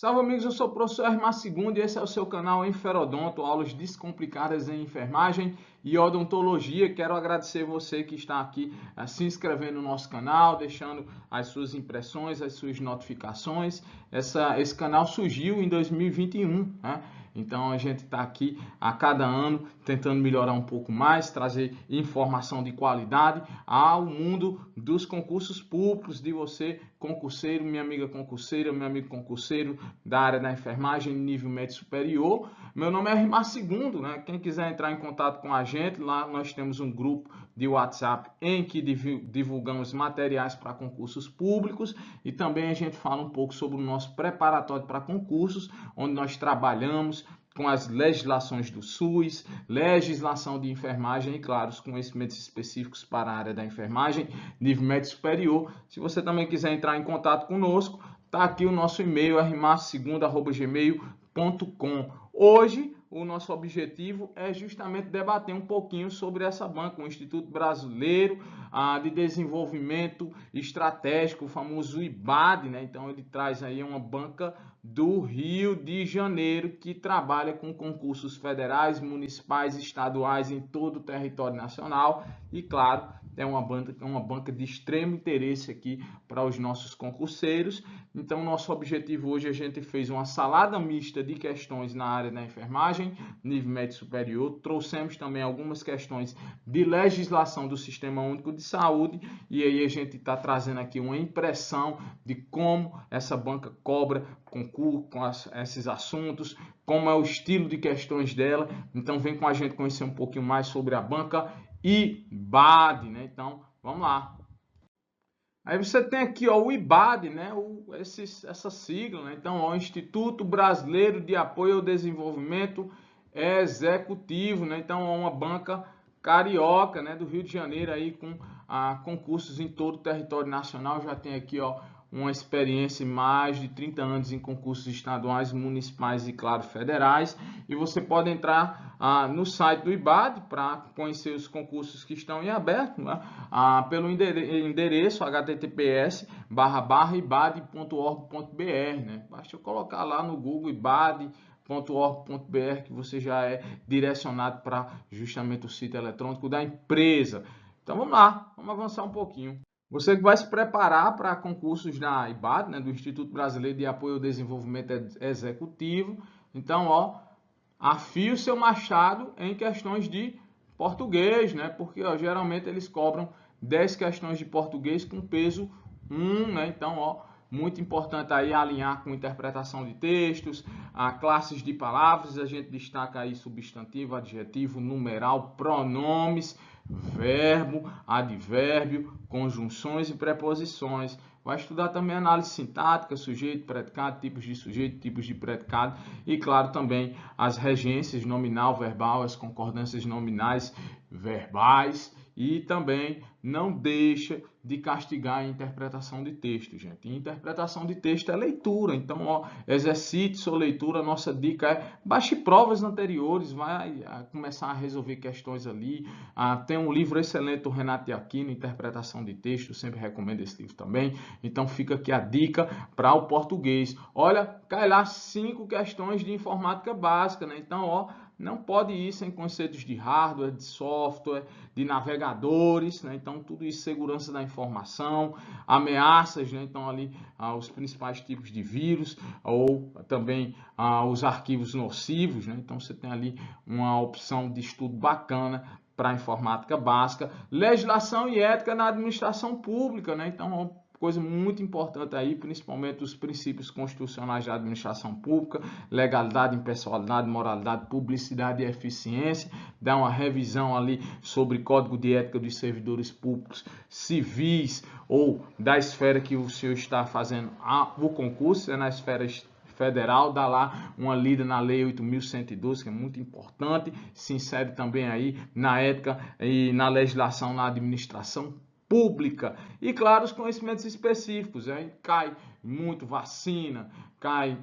Salve amigos, eu sou o professor Hermar Segundo e esse é o seu canal Enferodonto, aulas descomplicadas em enfermagem e odontologia. Quero agradecer você que está aqui se inscrevendo no nosso canal, deixando as suas impressões, as suas notificações. Esse canal surgiu em 2021, né? Então a gente está aqui a cada ano tentando melhorar um pouco mais, trazer informação de qualidade ao mundo dos concursos públicos, de você concurseiro, minha amiga concurseira, meu amigo concurseiro da área da enfermagem nível médio superior. Meu nome é Hermar Segundo, né? Quem quiser entrar em contato com a gente, lá nós temos um grupo de WhatsApp em que divulgamos materiais para concursos públicos e também a gente fala um pouco sobre o nosso preparatório para concursos, onde nós trabalhamos com as legislações do SUS, legislação de enfermagem e, claro, os conhecimentos específicos para a área da enfermagem, nível médio superior. Se você também quiser entrar em contato conosco, está aqui o nosso e-mail, rmarsegundo@gmail.com. Hoje, o nosso objetivo é justamente debater um pouquinho sobre essa banca, o Instituto Brasileiro de Desenvolvimento Estratégico, o famoso IBAD, né? Então, ele traz aí uma banca do Rio de Janeiro que trabalha com concursos federais, municipais, estaduais em todo o território nacional e, claro, é uma banca de extremo interesse aqui para os nossos concurseiros. Então, nosso objetivo hoje, a gente fez uma salada mista de questões na área da enfermagem, nível médio superior. Trouxemos também algumas questões de legislação do Sistema Único de Saúde e aí a gente está trazendo aqui uma impressão de como essa banca cobra concurso com esses assuntos, como é o estilo de questões dela. Então, vem com a gente conhecer um pouquinho mais sobre a banca IBAD, né? Então, vamos lá. Aí você tem aqui ó, o IBAD, né? Essa sigla, né? Então, ó, o Instituto Brasileiro de Apoio ao Desenvolvimento Executivo, né? Então, é uma banca carioca, né? Do Rio de Janeiro aí com concursos em todo o território nacional. Já tem aqui ó, uma experiência em mais de 30 anos em concursos estaduais, municipais e, claro, federais. E você pode entrar no site do IBAD para conhecer os concursos que estão em aberto, né? Pelo endereço https://ibad.org.br, né? Basta eu colocar lá no Google ibad.org.br que você já é direcionado para justamente o sítio eletrônico da empresa. Então vamos lá, vamos avançar um pouquinho. Você que vai se preparar para concursos da IBAD, né, do Instituto Brasileiro de Apoio ao Desenvolvimento Executivo. Então, ó, afie o seu machado em questões de português, né? Porque ó, geralmente eles cobram 10 questões de português com peso 1, né? Então, ó, muito importante aí alinhar com interpretação de textos, classes de palavras, a gente destaca aí substantivo, adjetivo, numeral, pronomes, verbo, advérbio, conjunções e preposições. Vai estudar também análise sintática, sujeito, predicado, tipos de sujeito, tipos de predicado e, claro, também as regências nominal, verbal, as concordâncias nominais, verbais e também não deixa de castigar a interpretação de texto, gente. E interpretação de texto é leitura, então, ó, exercite sua leitura. Nossa dica é baixe provas anteriores, vai começar a resolver questões ali. Tem um livro excelente do Renato Aquino, Interpretação de Texto, eu sempre recomendo esse livro também. Então fica aqui a dica para o português. Olha, cai lá 5 questões de informática básica, né? Então, ó, não pode ir sem conceitos de hardware, de software, de navegadores, né? Então tudo isso, segurança da informação, ameaças, né? Então ali os principais tipos de vírus ou também os arquivos nocivos, né? Então você tem ali uma opção de estudo bacana para a informática básica, legislação e ética na administração pública, né? Então, coisa muito importante aí, principalmente os princípios constitucionais da administração pública, legalidade, impessoalidade, moralidade, publicidade e eficiência, dá uma revisão ali sobre código de ética dos servidores públicos civis ou da esfera que o senhor está fazendo o concurso, é na esfera federal, dá lá uma lida na lei 8.112, que é muito importante, se insere também aí na ética e na legislação na administração pública. E claro, os conhecimentos específicos, cai muito vacina, cai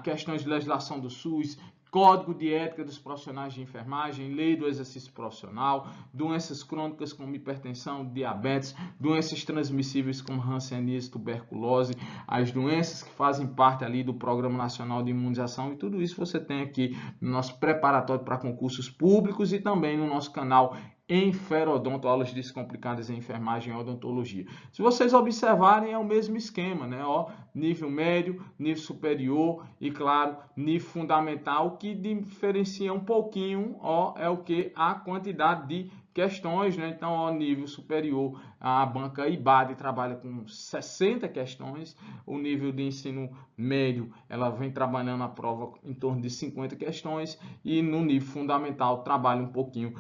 questões de legislação do SUS, Código de Ética dos Profissionais de Enfermagem, Lei do Exercício Profissional, doenças crônicas como hipertensão, diabetes, doenças transmissíveis como hanseníase, tuberculose, as doenças que fazem parte ali do Programa Nacional de Imunização, e tudo isso você tem aqui no nosso preparatório para concursos públicos e também no nosso canal Enferodonto, aulas descomplicadas em enfermagem e odontologia. Se vocês observarem, é o mesmo esquema, né? Ó, nível médio, nível superior e, claro, nível fundamental. O que diferencia um pouquinho, ó, é o que? A quantidade de questões, né? Então, ó, nível superior, a banca IBAD trabalha com 60 questões, o nível de ensino médio, ela vem trabalhando a prova em torno de 50 questões, e no nível fundamental trabalha um pouquinho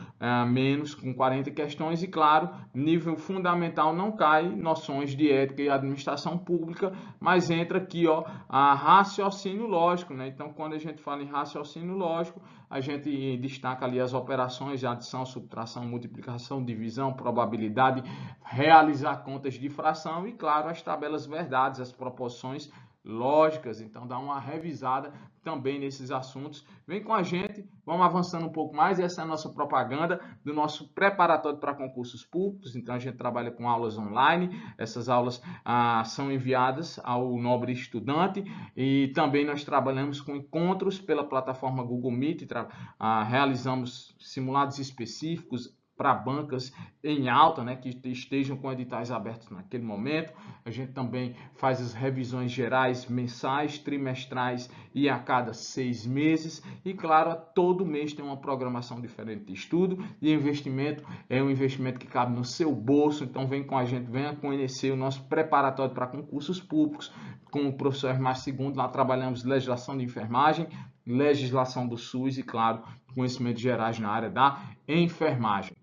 menos, com 40 questões, e claro, nível fundamental não cai noções de ética e administração pública, mas entra aqui, ó, a raciocínio lógico, né? Então, quando a gente fala em raciocínio lógico, a gente destaca ali as operações de adição, subtração, multiplicação, divisão, probabilidade, realizar contas de fração e, claro, as tabelas verdades, as proporções lógicas. Então, dá uma revisada também nesses assuntos. Vem com a gente, vamos avançando um pouco mais. Essa é a nossa propaganda do nosso preparatório para concursos públicos. Então, a gente trabalha com aulas online. Essas aulas são enviadas ao nobre estudante, e também nós trabalhamos com encontros pela plataforma Google Meet. Realizamos simulados específicos para bancas em alta, né, que estejam com editais abertos naquele momento. A gente também faz as revisões gerais mensais, trimestrais e a cada 6 meses. E, claro, todo mês tem uma programação diferente de estudo e investimento. É um investimento que cabe no seu bolso. Então, vem com a gente, venha conhecer o nosso preparatório para concursos públicos com o professor Hermás II. Lá trabalhamos legislação de enfermagem, legislação do SUS e, claro, conhecimentos gerais na área da enfermagem.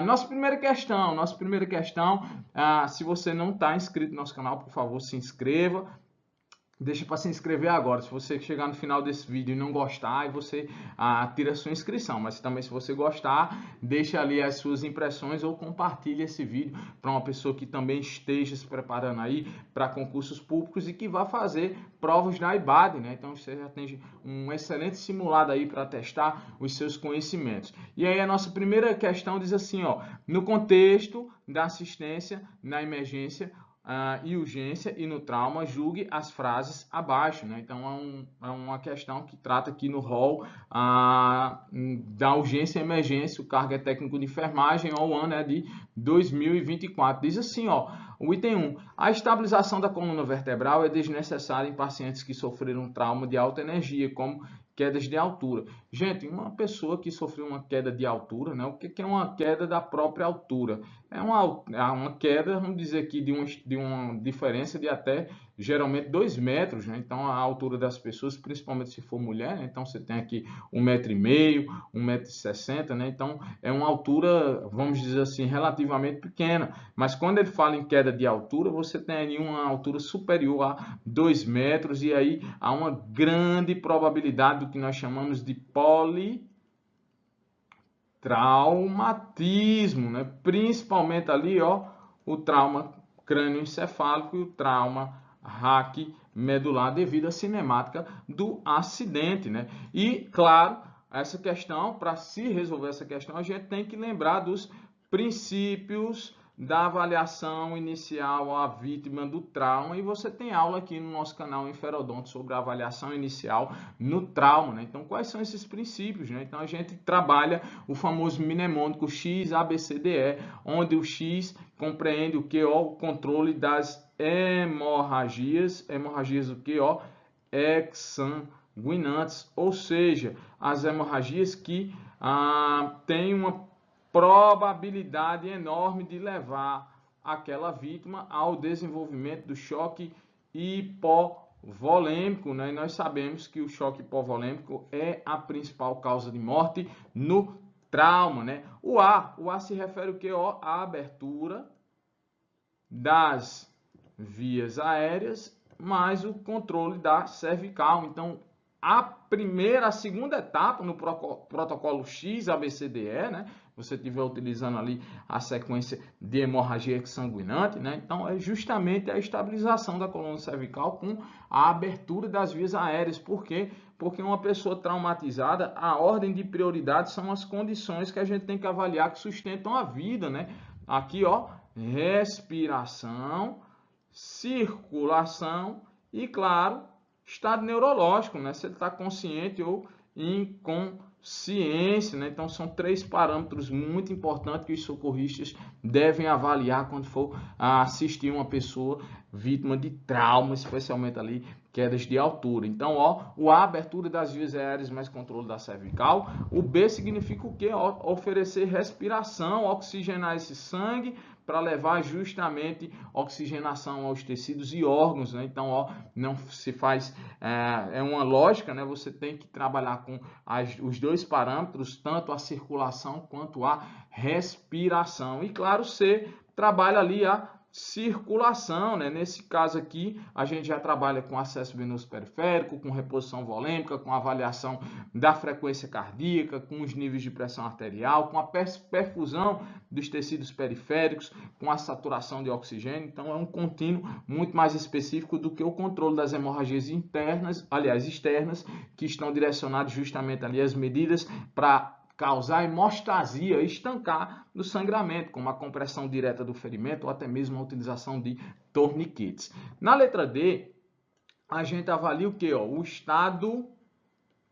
Nossa primeira questão, se você não está inscrito no nosso canal, por favor, se inscreva. Deixa para se inscrever agora. Se você chegar no final desse vídeo e não gostar, aí você tira a sua inscrição. Mas também, se você gostar, deixa ali as suas impressões ou compartilhe esse vídeo para uma pessoa que também esteja se preparando aí para concursos públicos e que vai fazer provas da IBAD, né? Então, você já tem um excelente simulado aí para testar os seus conhecimentos. E aí, a nossa primeira questão diz assim, ó: no contexto da assistência na emergência e urgência e no trauma, julgue as frases abaixo, né? Então, é uma questão que trata aqui no rol da urgência e emergência. O cargo é técnico de enfermagem, o ano é de 2024. Diz assim, ó, o item 1. A estabilização da coluna vertebral é desnecessária em pacientes que sofreram trauma de alta energia, como quedas de altura. Gente, uma pessoa que sofreu uma queda de altura, né? O que é uma queda da própria altura? É uma queda, vamos dizer aqui, de uma diferença de até, geralmente, 2 metros, né? Então, a altura das pessoas, principalmente se for mulher, né? Então, você tem aqui 1,5 m, 1,60 m, né? Então, é uma altura, vamos dizer assim, relativamente pequena. Mas quando ele fala em queda de altura, você tem ali uma altura superior a 2 metros, e aí há uma grande probabilidade do que nós chamamos de politraumatismo, né? Principalmente ali, ó, o trauma crânioencefálico e o trauma raquimedular devido à cinemática do acidente, né? E, claro, essa questão, para se resolver essa questão, a gente tem que lembrar dos princípios da avaliação inicial à vítima do trauma, e você tem aula aqui no nosso canal Enferodonto sobre a avaliação inicial no trauma, né? Então, quais são esses princípios, né? Então, a gente trabalha o famoso mnemônico X, A, B, C, D, E, onde o X compreende o que? O controle das hemorragias o que? Exsanguinantes, ou seja, as hemorragias que têm uma probabilidade enorme de levar aquela vítima ao desenvolvimento do choque hipovolêmico, né? E nós sabemos que o choque hipovolêmico é a principal causa de morte no trauma, né? O A se refere o que? A abertura das vias aéreas mais o controle da cervical. Então, a segunda etapa no protocolo X, ABCDE, né? Você estiver utilizando ali a sequência de hemorragia exsanguinante, né? Então, é justamente a estabilização da coluna cervical com a abertura das vias aéreas. Por quê? Porque uma pessoa traumatizada, a ordem de prioridade são as condições que a gente tem que avaliar que sustentam a vida, né? Aqui, ó, respiração, circulação e, claro, estado neurológico, né? Se ele está consciente ou inconsciência, né? Então, são 3 parâmetros muito importantes que os socorristas devem avaliar quando for assistir uma pessoa vítima de trauma, especialmente ali quedas de altura. Então, ó, o A, abertura das vias aéreas, mais controle da cervical. O B significa o quê? Ó, oferecer respiração, oxigenar esse sangue para levar justamente oxigenação aos tecidos e órgãos, né? Então, ó, não se faz, é uma lógica, né? Você tem que trabalhar com os 2 parâmetros, tanto a circulação quanto a respiração. E claro, C, trabalha ali a circulação, né? Nesse caso aqui, a gente já trabalha com acesso venoso periférico, com reposição volêmica, com avaliação da frequência cardíaca, com os níveis de pressão arterial, com a perfusão dos tecidos periféricos, com a saturação de oxigênio. Então, é um contínuo muito mais específico do que o controle das hemorragias internas, aliás, externas, que estão direcionadas justamente ali às medidas para causar hemostasia, estancar no sangramento, como a compressão direta do ferimento ou até mesmo a utilização de torniquetes. Na letra D, a gente avalia o que? O estado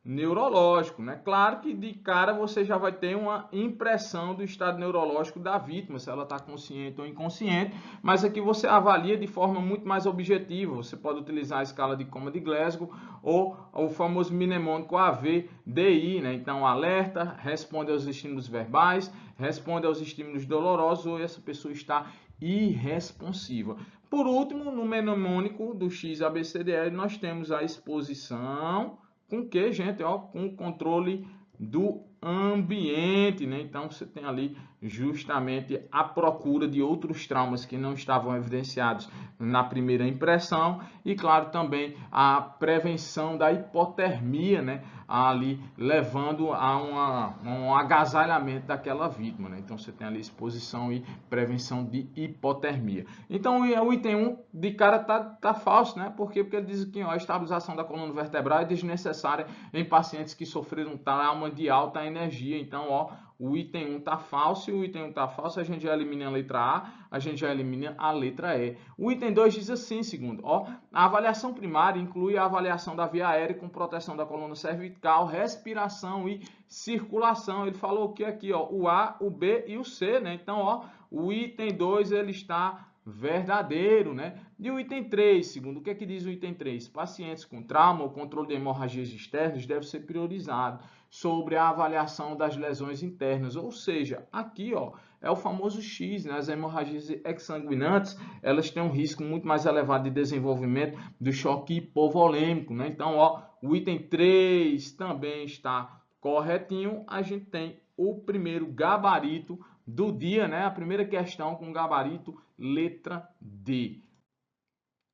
neurológico, né? Claro que de cara você já vai ter uma impressão do estado neurológico da vítima, se ela está consciente ou inconsciente, mas aqui você avalia de forma muito mais objetiva. Você pode utilizar a escala de coma de Glasgow ou o famoso mnemônico AVDI, né? Então, alerta, responde aos estímulos verbais, responde aos estímulos dolorosos ou essa pessoa está irresponsiva. Por último, no mnemônico do XABCDE, nós temos a exposição. Com que, gente? Ó, com o controle do ambiente, né? Então, você tem ali justamente a procura de outros traumas que não estavam evidenciados na primeira impressão e, claro, também a prevenção da hipotermia, né? Ali levando a um agasalhamento daquela vítima, né? Então, você tem ali exposição e prevenção de hipotermia. Então, o item 1 de cara tá falso, né? Por quê? Porque ele diz que ó, a estabilização da coluna vertebral é desnecessária em pacientes que sofreram trauma de alta energia. Então, ó, o item 1 está falso, e o item 1 está falso, a gente já elimina a letra A, a gente já elimina a letra E. O item 2 diz assim, segundo, ó, a avaliação primária inclui a avaliação da via aérea com proteção da coluna cervical, respiração e circulação. Ele falou o que aqui, ó, o A, o B e o C, né? Então, ó, o item 2 ele está verdadeiro, né? E o item 3, segundo, o que é que diz o item 3? Pacientes com trauma ou controle de hemorragias externas deve ser priorizado sobre a avaliação das lesões internas, ou seja, aqui, ó, é o famoso X, né? As hemorragias exsanguinantes, elas têm um risco muito mais elevado de desenvolvimento do choque hipovolêmico, né? Então, ó, o item 3 também está corretinho. A gente tem o primeiro gabarito do dia, né? A primeira questão com gabarito letra D.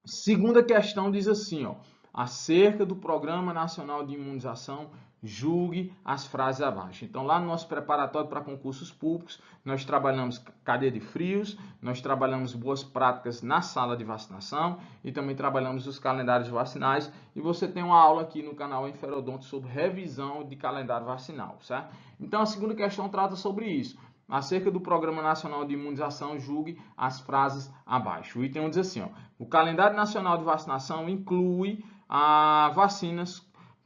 Segunda questão diz assim, ó, acerca do Programa Nacional de Imunização, julgue as frases abaixo. Então, lá no nosso preparatório para concursos públicos, nós trabalhamos cadeia de frios, nós trabalhamos boas práticas na sala de vacinação e também trabalhamos os calendários vacinais. E você tem uma aula aqui no canal Enferodonto sobre revisão de calendário vacinal, certo? Então, a segunda questão trata sobre isso. Acerca do Programa Nacional de Imunização, julgue as frases abaixo. O item 1 diz assim, ó, o calendário nacional de vacinação inclui vacinas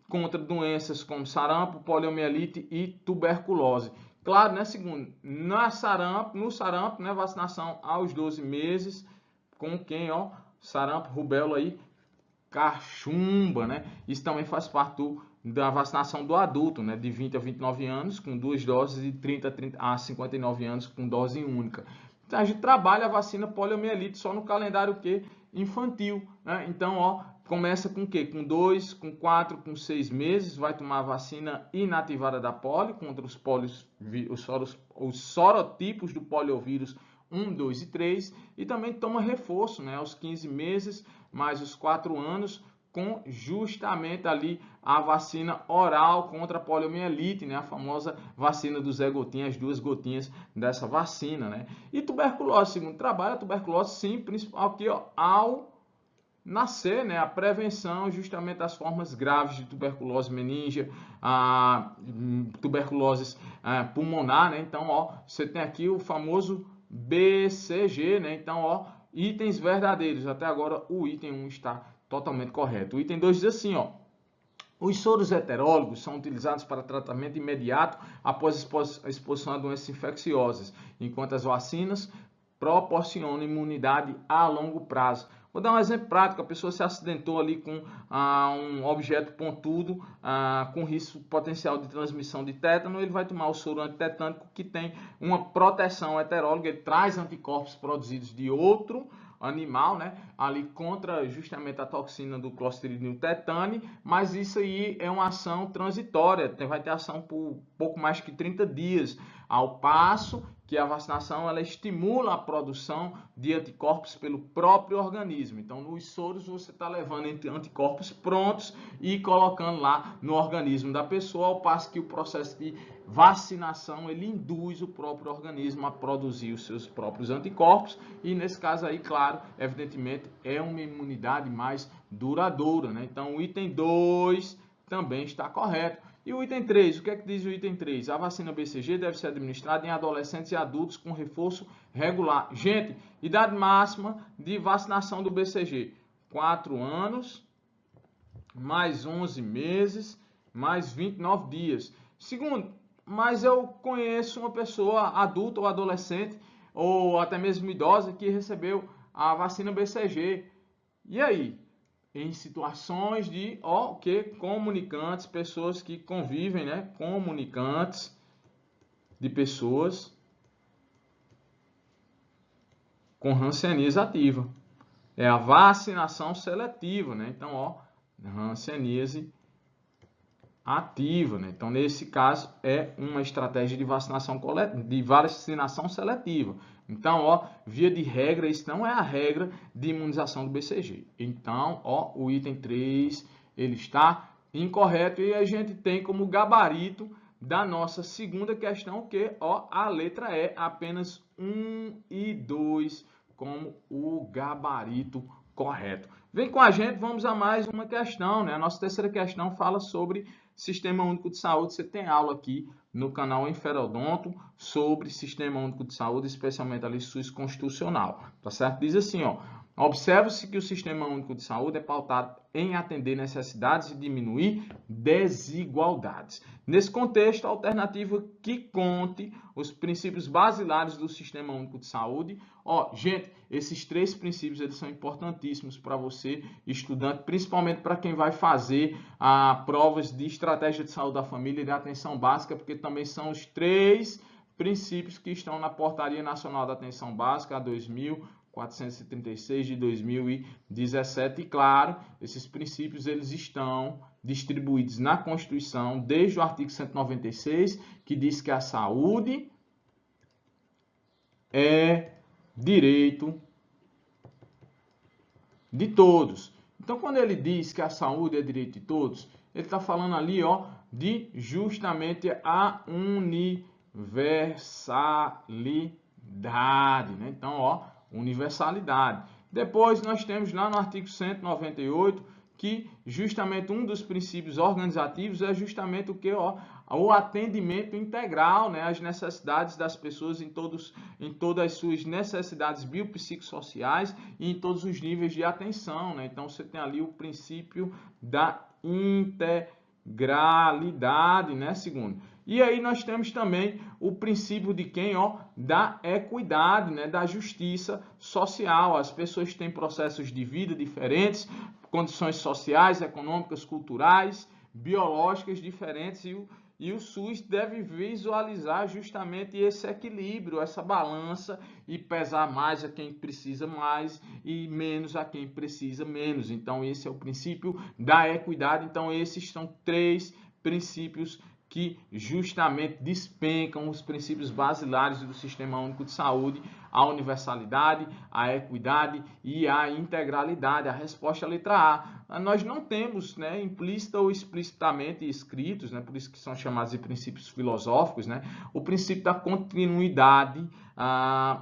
contra doenças como sarampo, poliomielite e tuberculose. Claro, né, segundo, no sarampo, né, vacinação aos 12 meses, com quem, ó, sarampo, rubéola e cachumba, né? Isso também faz parte da vacinação do adulto, né, de 20 a 29 anos, com 2 doses, e 30 a 59 anos com dose única. Então, a gente trabalha a vacina poliomielite só no calendário que infantil, né? Então, ó, começa com o quê? Com 2, com 4, com 6 meses, vai tomar a vacina inativada da polio contra os sorotipos do poliovírus 1, 2 e 3, e também toma reforço, né, aos 15 meses, mais os 4 anos, com justamente ali a vacina oral contra a poliomielite, né? A famosa vacina do Zé Gotinha, as 2 gotinhas dessa vacina, né? E tuberculose, segundo trabalho, a tuberculose sim, principal aqui, ó, ao nascer, né, a prevenção justamente das formas graves de tuberculose meníngea, a tuberculose pulmonar, né? Então, ó, você tem aqui o famoso BCG, né? Então, ó, itens verdadeiros. Até agora o item 1 está totalmente correto. O item 2 diz assim, ó: os soros heterólogos são utilizados para tratamento imediato após a exposição a doenças infecciosas, enquanto as vacinas proporcionam imunidade a longo prazo. Vou dar um exemplo prático: a pessoa se acidentou ali com um objeto pontudo com risco potencial de transmissão de tétano, ele vai tomar o soro antitetânico, que tem uma proteção heteróloga, ele traz anticorpos produzidos de outro animal, né, ali contra justamente a toxina do Clostridium tetani, mas isso aí é uma ação transitória, vai ter ação por pouco mais que 30 dias, ao passo que a vacinação ela estimula a produção de anticorpos pelo próprio organismo. Então, nos soros você está levando anticorpos prontos e colocando lá no organismo da pessoa, ao passo que o processo de vacinação ele induz o próprio organismo a produzir os seus próprios anticorpos, e nesse caso aí, claro, evidentemente é uma imunidade mais duradoura, né? Então, o item 2 também está correto. E o item 3, o que é que diz o item 3? A vacina BCG deve ser administrada em adolescentes e adultos com reforço regular. Gente, idade máxima de vacinação do BCG: 4 anos, mais 11 meses, mais 29 dias. Segundo, mas eu conheço uma pessoa adulta ou adolescente, ou até mesmo idosa, que recebeu a vacina BCG. E aí? Em situações de comunicantes, pessoas que convivem, né? Comunicantes de pessoas com hanseníase ativa. É a vacinação seletiva, né? Então, ó, hanseníase ativa, né? Então, nesse caso, é uma estratégia de vacinação seletiva. Então, ó, via de regra, isso não é a regra de imunização do BCG. Então, ó, o item 3, ele está incorreto, e a gente tem como gabarito da nossa segunda questão que, ó, a letra E, apenas 1 e 2 como o gabarito correto. Vem com a gente, vamos a mais uma questão, né? A nossa terceira questão fala sobre Sistema Único de Saúde. Você tem aula aqui no canal Enferodonto sobre Sistema Único de Saúde, especialmente ali SUS constitucional, tá certo? Diz assim, ó: observa-se que o Sistema Único de Saúde é pautado em atender necessidades e diminuir desigualdades. Nesse contexto, a alternativa que conte os princípios basilares do Sistema Único de Saúde. Ó, gente, esses 3 princípios eles são importantíssimos para você, estudante, principalmente para quem vai fazer provas de estratégia de saúde da família e de atenção básica, porque também são os 3 princípios que estão na Portaria Nacional da Atenção Básica, a 2436 de 2017. E claro, esses princípios eles estão distribuídos na Constituição, desde o artigo 196, que diz que a saúde é direito de todos. Então, quando ele diz que a saúde é direito de todos, ele está falando ali, ó, de justamente a universalidade, né? Então, ó, universalidade. Depois nós temos lá no artigo 198 que justamente um dos princípios organizativos é justamente o que, ó, o atendimento integral, né, às necessidades das pessoas em todas as suas necessidades biopsicossociais e em todos os níveis de atenção, né? Então você tem ali o princípio da integralidade, né, segundo. E aí nós temos também o princípio de quem, ó, da equidade, né, da justiça social. As pessoas têm processos de vida diferentes, condições sociais, econômicas, culturais, biológicas diferentes, e o SUS deve visualizar justamente esse equilíbrio, essa balança, e pesar mais a quem precisa mais e menos a quem precisa menos. Então, esse é o princípio da equidade. Então, esses são 3 princípios que justamente despencam os princípios basilares do Sistema Único de Saúde, a universalidade, a equidade e a integralidade. A resposta é a letra A. Nós não temos, né, implícita ou explicitamente escritos, né, por isso que são chamados de princípios filosóficos, né, o princípio da continuidade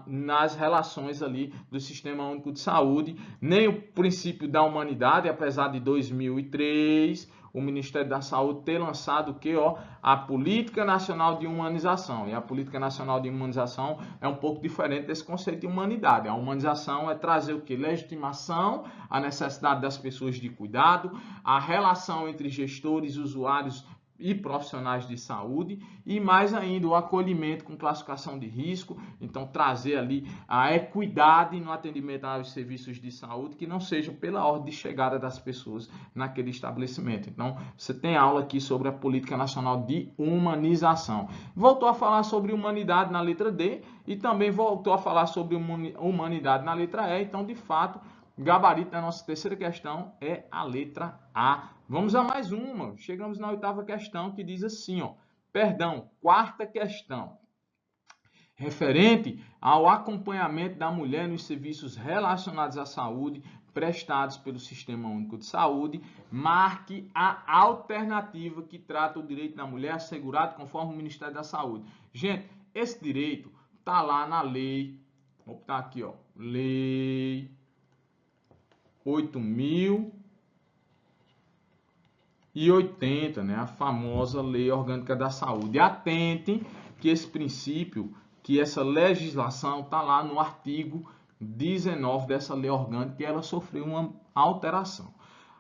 nas relações ali do Sistema Único de Saúde, nem o princípio da humanidade, apesar de 2003 o Ministério da Saúde ter lançado o que? A Política Nacional de Humanização. E a Política Nacional de Humanização é um pouco diferente desse conceito de humanidade. A humanização é trazer o que? Legitimação, a necessidade das pessoas de cuidado, a relação entre gestores, usuários e profissionais de saúde, e mais ainda o acolhimento com classificação de risco, então trazer ali a equidade no atendimento aos serviços de saúde, que não seja pela ordem de chegada das pessoas naquele estabelecimento. Então, você tem aula aqui sobre a Política Nacional de Humanização. Voltou a falar sobre humanidade na letra D, e também voltou a falar sobre humanidade na letra E, então, de fato, o gabarito da nossa terceira questão é a letra A. Vamos a mais uma. Chegamos na oitava questão, que diz assim, quarta questão. Referente ao acompanhamento da mulher nos serviços relacionados à saúde prestados pelo Sistema Único de Saúde, marque a alternativa que trata o direito da mulher assegurado conforme o Ministério da Saúde. Gente, esse direito está lá na lei, vou botar aqui, Lei 8.080, né? A famosa Lei Orgânica da Saúde. Atentem que esse princípio, que essa legislação está lá no artigo 19 dessa Lei Orgânica, e ela sofreu uma alteração.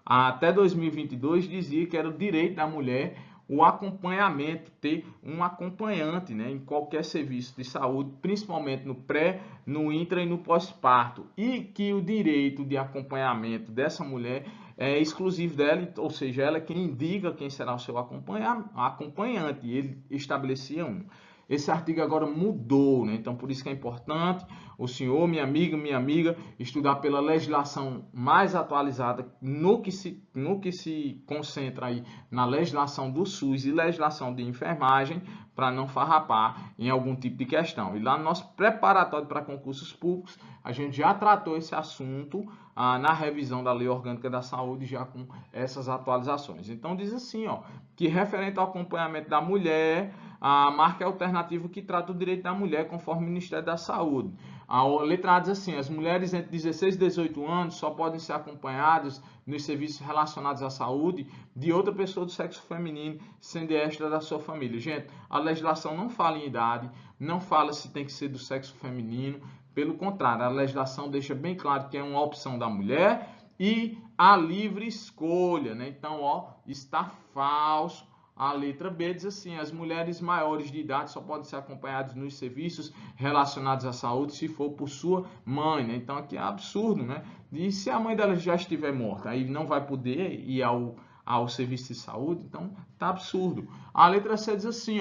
Até 2022 dizia que era o direito da mulher o acompanhamento, ter um acompanhante, né, em qualquer serviço de saúde, principalmente no pré, no intra e no pós-parto, e que o direito de acompanhamento dessa mulher é exclusivo dela, ou seja, ela é quem indica quem será o seu acompanhante, e ele estabelecia um. Esse artigo agora mudou, né? Então por isso que é importante o senhor, minha amiga, estudar pela legislação mais atualizada no que se concentra aí na legislação do SUS e legislação de enfermagem, para não farrapar em algum tipo de questão. E lá no nosso preparatório para concursos públicos, a gente já tratou esse assunto na revisão da Lei Orgânica da Saúde, já com essas atualizações. Então diz assim, que referente ao acompanhamento da mulher, a marca é alternativa que trata o direito da mulher conforme o Ministério da Saúde. A letra A diz assim, as mulheres entre 16 e 18 anos só podem ser acompanhadas nos serviços relacionados à saúde de outra pessoa do sexo feminino, sendo esta da sua família. Gente, a legislação não fala em idade, não fala se tem que ser do sexo feminino, pelo contrário, a legislação deixa bem claro que é uma opção da mulher e a livre escolha, né? Então, está falso. A letra B diz assim, as mulheres maiores de idade só podem ser acompanhadas nos serviços relacionados à saúde se for por sua mãe, né? Então aqui é absurdo, né? E se a mãe dela já estiver morta, aí não vai poder ir ao serviço de saúde, então tá absurdo. A letra C diz assim,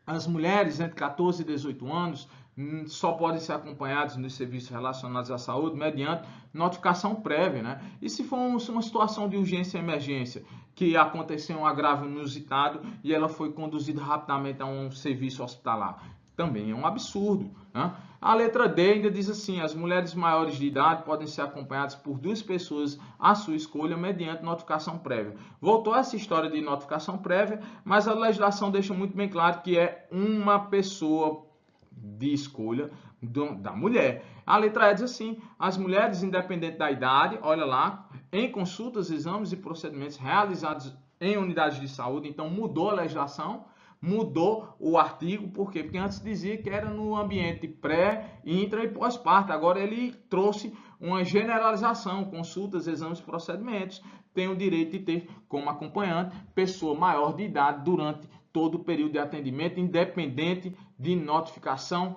as mulheres entre 14 e 18 anos só podem ser acompanhados nos serviços relacionados à saúde mediante notificação prévia, né? E se for uma situação de urgência e emergência, que aconteceu um agravio inusitado e ela foi conduzida rapidamente a um serviço hospitalar, também é um absurdo, né? A letra D ainda diz assim, as mulheres maiores de idade podem ser acompanhadas por duas pessoas à sua escolha mediante notificação prévia. Voltou essa história de notificação prévia, mas a legislação deixa muito bem claro que é uma pessoa de escolha da mulher. A letra E diz assim, as mulheres, independente da idade, olha lá, em consultas, exames e procedimentos realizados em unidades de saúde, então mudou a legislação, mudou o artigo, por quê? Porque antes dizia que era no ambiente pré, intra e pós-parto, agora ele trouxe uma generalização, consultas, exames e procedimentos, tem o direito de ter como acompanhante pessoa maior de idade durante todo o período de atendimento, independente de notificação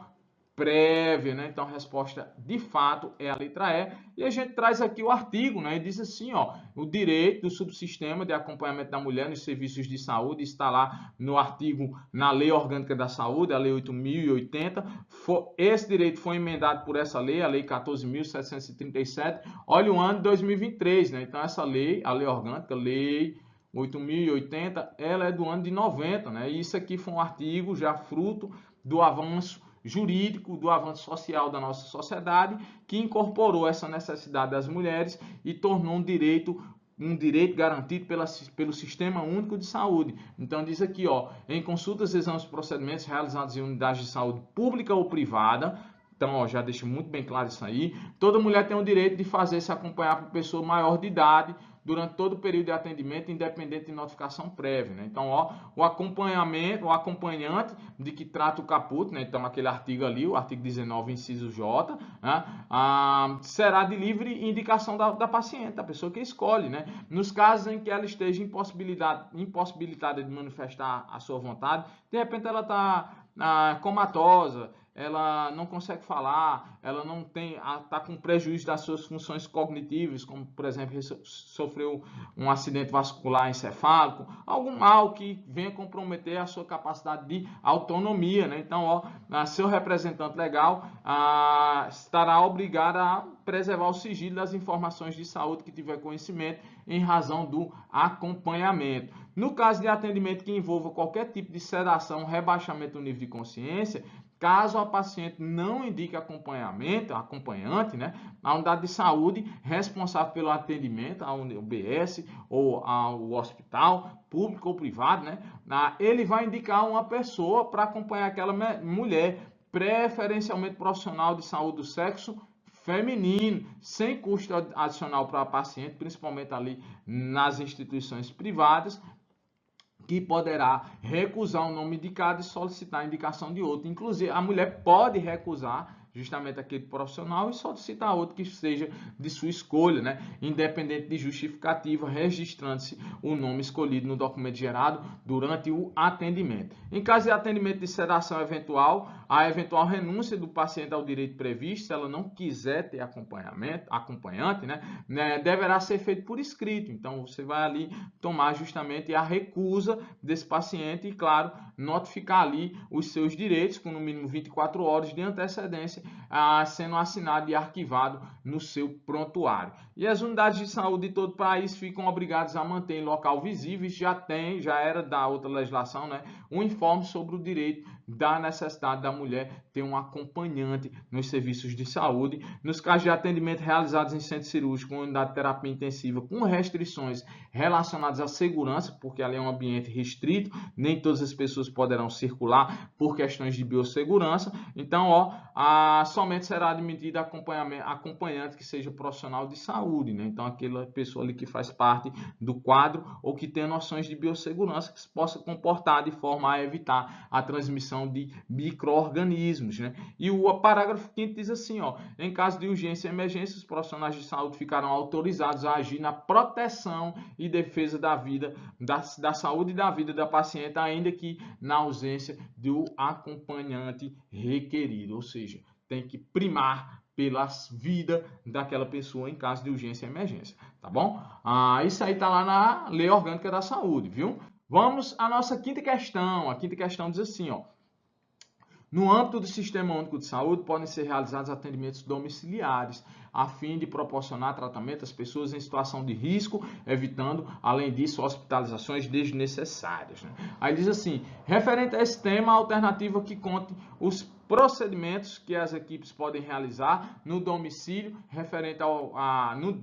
prévia, né? Então a resposta de fato é a letra E. E a gente traz aqui o artigo, né? E diz assim, o direito do subsistema de acompanhamento da mulher nos serviços de saúde está lá no artigo, na Lei Orgânica da Saúde, a Lei 8.080. Esse direito foi emendado por essa lei, a Lei 14.737. Olha o ano de 2023, né? Então essa lei, a Lei Orgânica, Lei 8.080, ela é do ano de 90, né? E isso aqui foi um artigo já fruto do avanço jurídico, do avanço social da nossa sociedade, que incorporou essa necessidade das mulheres e tornou um direito garantido pelo Sistema Único de Saúde. Então diz aqui, ó, em consultas, exames e procedimentos realizados em unidades de saúde pública ou privada. Então, ó, já deixa muito bem claro isso aí. Toda mulher tem o direito de fazer-se acompanhar por pessoa maior de idade durante todo o período de atendimento, independente de notificação prévia, né? Então, ó, o acompanhante de que trata o caput, né? Então, aquele artigo ali, o artigo 19, inciso J, né? Será de livre indicação da paciente, da pessoa que escolhe, né? Nos casos em que ela esteja impossibilitada de manifestar a sua vontade, de repente ela está comatosa, ela não consegue falar, ela não tem, está com prejuízo das suas funções cognitivas, como por exemplo sofreu um acidente vascular encefálico, algum mal que venha comprometer a sua capacidade de autonomia, né? Então, ó, seu representante legal estará obrigado a preservar o sigilo das informações de saúde que tiver conhecimento em razão do acompanhamento. No caso de atendimento que envolva qualquer tipo de sedação, rebaixamento do nível de consciência, caso a paciente não indique acompanhante, né, a unidade de saúde responsável pelo atendimento, a UBS ou ao hospital, público ou privado, né, ele vai indicar uma pessoa para acompanhar aquela mulher, preferencialmente profissional de saúde do sexo feminino, sem custo adicional para a paciente, principalmente ali nas instituições privadas, que poderá recusar o nome indicado e solicitar a indicação de outro. Inclusive, a mulher pode recusar justamente aquele profissional e solicitar outro que seja de sua escolha, né? Independente de justificativa, registrando-se o nome escolhido no documento gerado durante o atendimento. Em caso de atendimento de sedação eventual, a eventual renúncia do paciente ao direito previsto, se ela não quiser ter acompanhante, né, deverá ser feito por escrito. Então, você vai ali tomar justamente a recusa desse paciente e, claro, notificar ali os seus direitos com no mínimo 24 horas de antecedência, sendo assinado e arquivado no seu prontuário. E as unidades de saúde de todo o país ficam obrigadas a manter em local visível, já era da outra legislação, né, um informe sobre o direito da necessidade da mulher ter um acompanhante nos serviços de saúde. Nos casos de atendimento realizados em centro cirúrgico, unidade de terapia intensiva, com restrições relacionadas à segurança, porque ali é um ambiente restrito, nem todas as pessoas poderão circular por questões de biossegurança. Então, somente será admitido acompanhante que seja profissional de saúde, né? Então, aquela pessoa ali que faz parte do quadro ou que tenha noções de biossegurança que se possa comportar de forma a evitar a transmissão de micro-organismos, né? E o parágrafo 5º diz assim, ó, em caso de urgência e emergência, os profissionais de saúde ficarão autorizados a agir na proteção e defesa da vida, da saúde e da vida da paciente, ainda que na ausência do acompanhante requerido, ou seja, tem que primar pela vida daquela pessoa em caso de urgência e emergência, tá bom? Isso aí tá lá na Lei Orgânica da Saúde, viu? Vamos à nossa quinta questão. A quinta questão diz assim, ó. No âmbito do Sistema Único de Saúde, podem ser realizados atendimentos domiciliares, a fim de proporcionar tratamento às pessoas em situação de risco, evitando, além disso, hospitalizações desnecessárias, né? Aí diz assim, referente a esse tema, a alternativa que conte os procedimentos que as equipes podem realizar no domicílio referente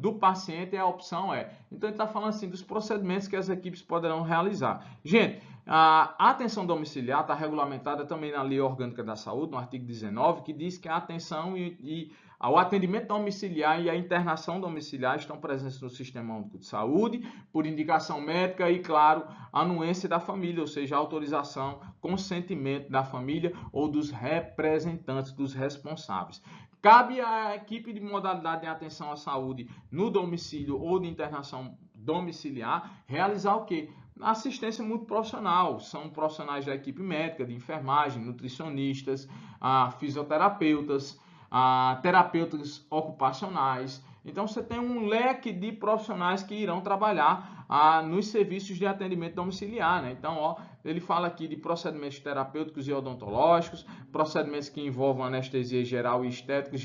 do paciente, a opção é. Então, ele está falando assim dos procedimentos que as equipes poderão realizar. Gente, a atenção domiciliar está regulamentada também na Lei Orgânica da Saúde, no artigo 19, que diz que a atenção e o atendimento domiciliar e a internação domiciliar estão presentes no Sistema Único de Saúde, por indicação médica e, claro, anuência da família, ou seja, autorização, consentimento da família ou dos representantes dos responsáveis. Cabe à equipe de modalidade de atenção à saúde no domicílio ou de internação domiciliar realizar o quê? Assistência multiprofissional, são profissionais da equipe médica, de enfermagem, nutricionistas, fisioterapeutas, terapeutas ocupacionais. Então, você tem um leque de profissionais que irão trabalhar nos serviços de atendimento domiciliar, né? Então, ó, ele fala aqui de procedimentos terapêuticos e odontológicos, procedimentos que envolvam anestesia geral e estéticos.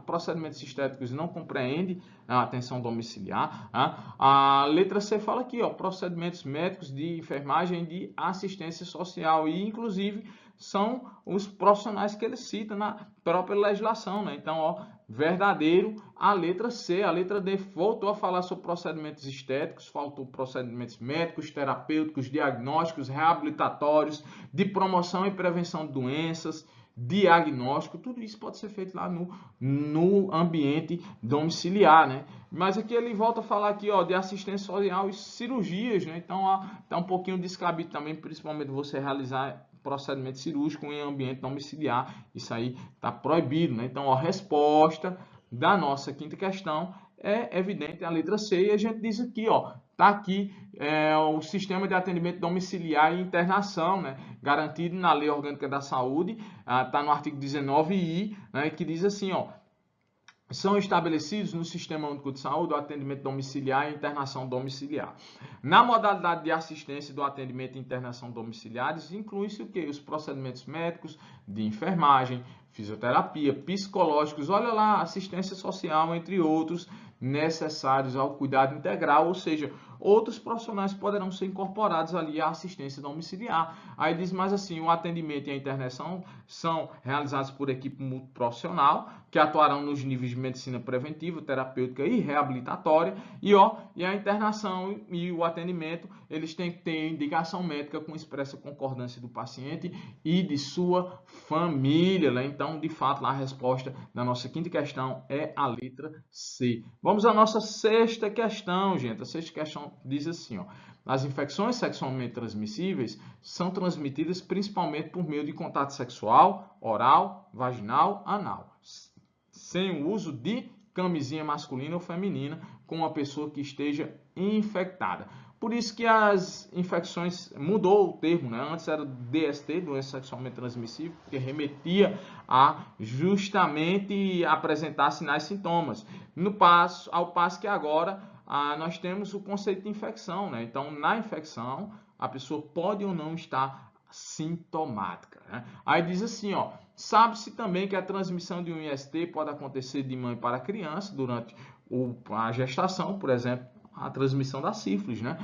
Procedimentos estéticos não compreende a atenção domiciliar. A letra C fala aqui, ó, procedimentos médicos de enfermagem e de assistência social, e inclusive são os profissionais que ele cita na própria legislação, né? Então, ó, verdadeiro a letra C. A letra D voltou a falar sobre procedimentos estéticos, faltou procedimentos médicos, terapêuticos, diagnósticos, reabilitatórios, de promoção e prevenção de doenças, diagnóstico, tudo isso pode ser feito lá no ambiente domiciliar, né? Mas aqui ele volta a falar aqui, ó, de assistência social e cirurgias, né? Então, ó, tá um pouquinho descabido também, principalmente você realizar procedimento cirúrgico em ambiente domiciliar. Isso aí tá proibido, né? Então, ó, a resposta da nossa quinta questão é evidente, a letra C, e a gente diz aqui, ó, tá aqui o sistema de atendimento domiciliar e internação, né, garantido na Lei Orgânica da Saúde, tá no artigo 19I, né, que diz assim, ó, são estabelecidos no Sistema Único de Saúde o atendimento domiciliar e internação domiciliar. Na modalidade de assistência do atendimento e internação domiciliares, inclui-se o quê? Os procedimentos médicos, de enfermagem, fisioterapia, psicológicos, olha lá, assistência social, entre outros, necessários ao cuidado integral, ou seja, outros profissionais poderão ser incorporados ali à assistência domiciliar. Aí diz mais assim, o atendimento e a internação são realizados por equipe multiprofissional, que atuarão nos níveis de medicina preventiva, terapêutica e reabilitatória, e a internação e o atendimento, eles têm que ter indicação médica com expressa concordância do paciente e de sua família, né? Então, de fato, lá a resposta da nossa quinta questão é a letra C. Vamos à nossa sexta questão, gente. A sexta questão diz assim, ó, as infecções sexualmente transmissíveis são transmitidas principalmente por meio de contato sexual, oral, vaginal, anal, sem o uso de camisinha masculina ou feminina com uma pessoa que esteja infectada. Por isso que as infecções, mudou o termo, né? Antes era DST, doença sexualmente transmissível, que remetia a justamente apresentar sinais e sintomas. Ao passo que agora nós temos o conceito de infecção, né? Então, na infecção, a pessoa pode ou não estar sintomática, né? Aí diz assim, ó, sabe-se também que a transmissão de um IST pode acontecer de mãe para criança durante a gestação, por exemplo, a transmissão da sífilis, né?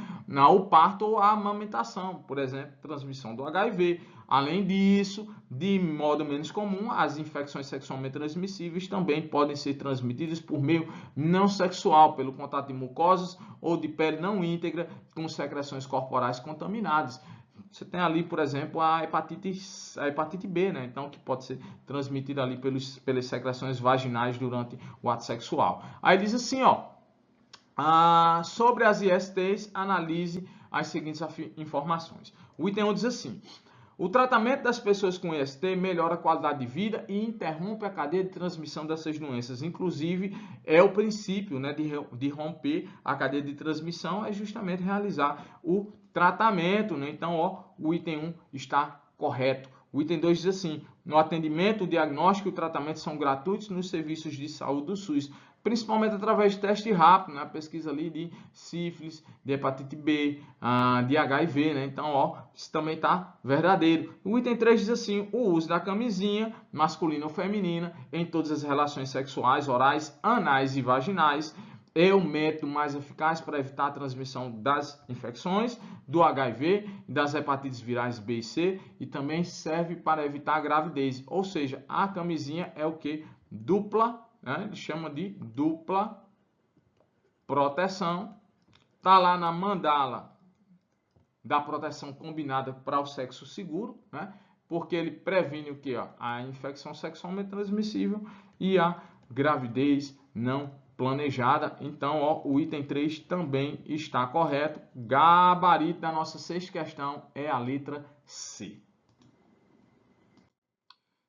O parto ou a amamentação, por exemplo, transmissão do HIV. Além disso, de modo menos comum, as infecções sexualmente transmissíveis também podem ser transmitidas por meio não sexual, pelo contato de mucosas ou de pele não íntegra com secreções corporais contaminadas. Você tem ali, por exemplo, a hepatite B, né? Então, que pode ser transmitida ali pelas secreções vaginais durante o ato sexual. Aí diz assim, ó, sobre as ISTs, analise as seguintes informações. O item 1 diz assim, o tratamento das pessoas com IST melhora a qualidade de vida e interrompe a cadeia de transmissão dessas doenças. Inclusive, é o princípio, né, de romper a cadeia de transmissão, é justamente realizar o tratamento, né? Então, ó, o item 1 está correto. O item 2 diz assim, no atendimento, o diagnóstico e o tratamento são gratuitos nos serviços de saúde do SUS, principalmente através de teste rápido, né? Pesquisa ali de sífilis, de hepatite B, de HIV, né? Então, ó, isso também está verdadeiro. O item 3 diz assim, o uso da camisinha, masculina ou feminina, em todas as relações sexuais, orais, anais e vaginais, é o método mais eficaz para evitar a transmissão das infecções, do HIV, das hepatites virais B e C, e também serve para evitar a gravidez. Ou seja, a camisinha é o que? Dupla, né? Ele chama de dupla proteção. Está lá na mandala da proteção combinada para o sexo seguro, né? Porque ele previne o que? A infecção sexualmente transmissível e a gravidez não planejada. Então, ó, o item 3 também está correto. Gabarito da nossa sexta questão é a letra C.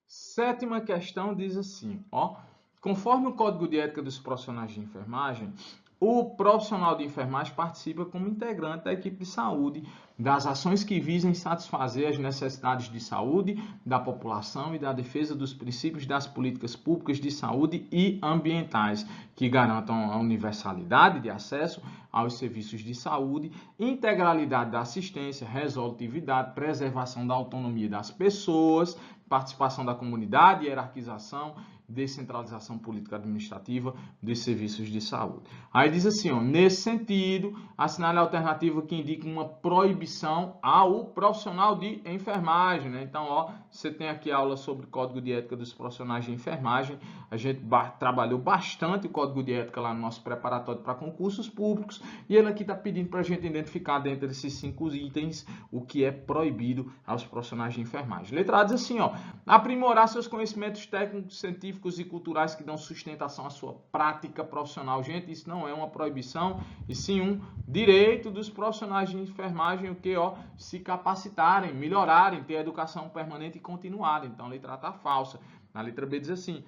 Sétima questão diz assim, ó, conforme o Código de Ética dos Profissionais de Enfermagem, o profissional de enfermagem participa como integrante da equipe de saúde das ações que visem satisfazer as necessidades de saúde da população e da defesa dos princípios das políticas públicas de saúde e ambientais, que garantam a universalidade de acesso aos serviços de saúde, integralidade da assistência, resolutividade, preservação da autonomia das pessoas, participação da comunidade, hierarquização, descentralização política administrativa dos serviços de saúde. Aí diz assim, ó, nesse sentido, assinale a alternativa que indica uma proibição ao profissional de enfermagem, né? Então, ó, você tem aqui aula sobre Código de Ética dos Profissionais de Enfermagem. A gente trabalhou bastante o Código de Ética lá no nosso preparatório para concursos públicos, e ele aqui está pedindo para a gente identificar dentro desses 5 itens o que é proibido aos profissionais de enfermagem. Letra A diz assim, ó, aprimorar seus conhecimentos técnicos, científicos e culturais que dão sustentação à sua prática profissional. Gente, isso não é uma proibição, e sim um direito dos profissionais de enfermagem, o que, ó, se capacitarem, melhorarem, ter educação permanente e continuada. Então, a letra A está falsa. Na letra B diz assim,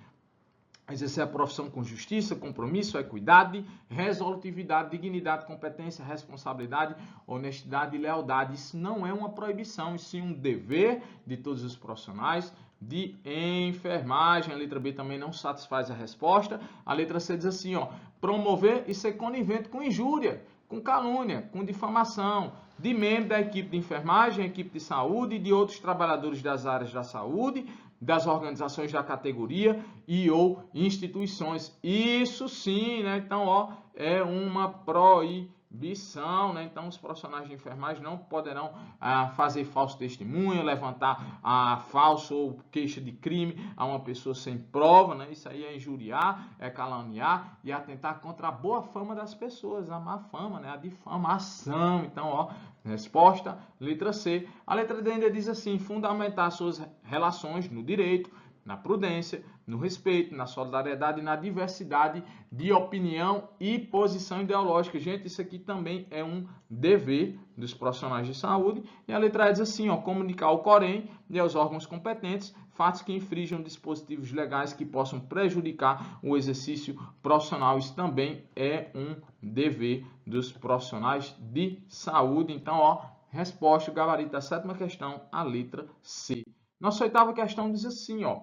exercer a profissão com justiça, compromisso, equidade, resolutividade, dignidade, competência, responsabilidade, honestidade e lealdade. Isso não é uma proibição, e sim um dever de todos os profissionais de enfermagem. A letra B também não satisfaz a resposta. A letra C diz assim, ó, promover e ser conivente com injúria, com calúnia, com difamação de membro da equipe de enfermagem, equipe de saúde e de outros trabalhadores das áreas da saúde, das organizações da categoria e ou instituições. Isso sim, né? Então, ó, é uma proibição, né? Então, os profissionais de enfermagem não poderão fazer falso testemunho, levantar falso ou queixa de crime a uma pessoa sem prova, né? Isso aí é injuriar, é caluniar e atentar contra a boa fama das pessoas, a má fama, né? A difamação. Então, ó, resposta, letra C. A letra D ainda diz assim, fundamentar suas relações no direito, na prudência, no respeito, na solidariedade e na diversidade de opinião e posição ideológica. Gente, isso aqui também é um dever dos profissionais de saúde. E a letra E diz assim, ó, comunicar ao COREM e aos órgãos competentes fatos que infringam dispositivos legais que possam prejudicar o exercício profissional. Isso também é um dever dos profissionais de saúde. Então, ó, resposta, o gabarito da 7ª questão, a letra C. Nossa 8ª questão diz assim, ó,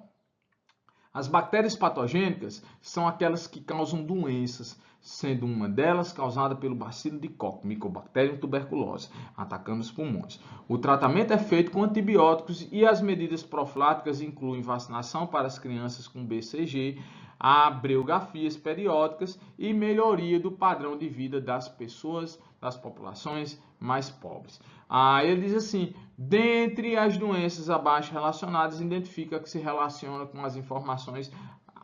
as bactérias patogênicas são aquelas que causam doenças, sendo uma delas causada pelo bacilo de Koch, Mycobacterium tuberculose, atacando os pulmões. O tratamento é feito com antibióticos e as medidas profiláticas incluem vacinação para as crianças com BCG, abreografias periódicas e melhoria do padrão de vida das pessoas, das populações mais pobres. Ele diz assim, dentre as doenças abaixo relacionadas, identifica que se relaciona com as informações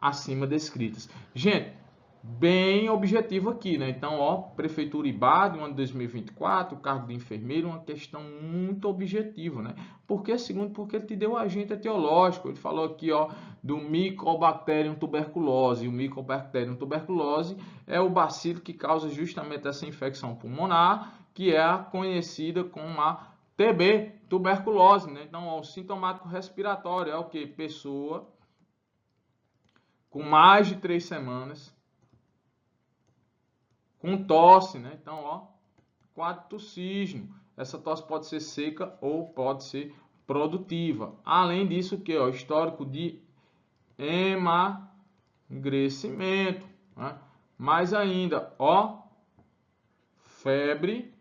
acima descritas. Gente, bem objetivo aqui, né? Então, ó, Prefeitura IBAD, ano de 2024, cargo de enfermeiro, uma questão muito objetiva, né? Porque, segundo, porque ele te deu o agente etiológico. Ele falou aqui, ó, do Mycobacterium tuberculose. E o Mycobacterium tuberculose é o bacilo que causa justamente essa infecção pulmonar, que é a conhecida como a TB, tuberculose, né? Então, ó, o sintomático respiratório é o que? Pessoa com mais de 3 semanas com tosse, né? Então, ó, quadro tossígeno. Essa tosse pode ser seca ou pode ser produtiva. Além disso, o que? Ó, histórico de emagrecimento, né? Mais ainda, ó, febre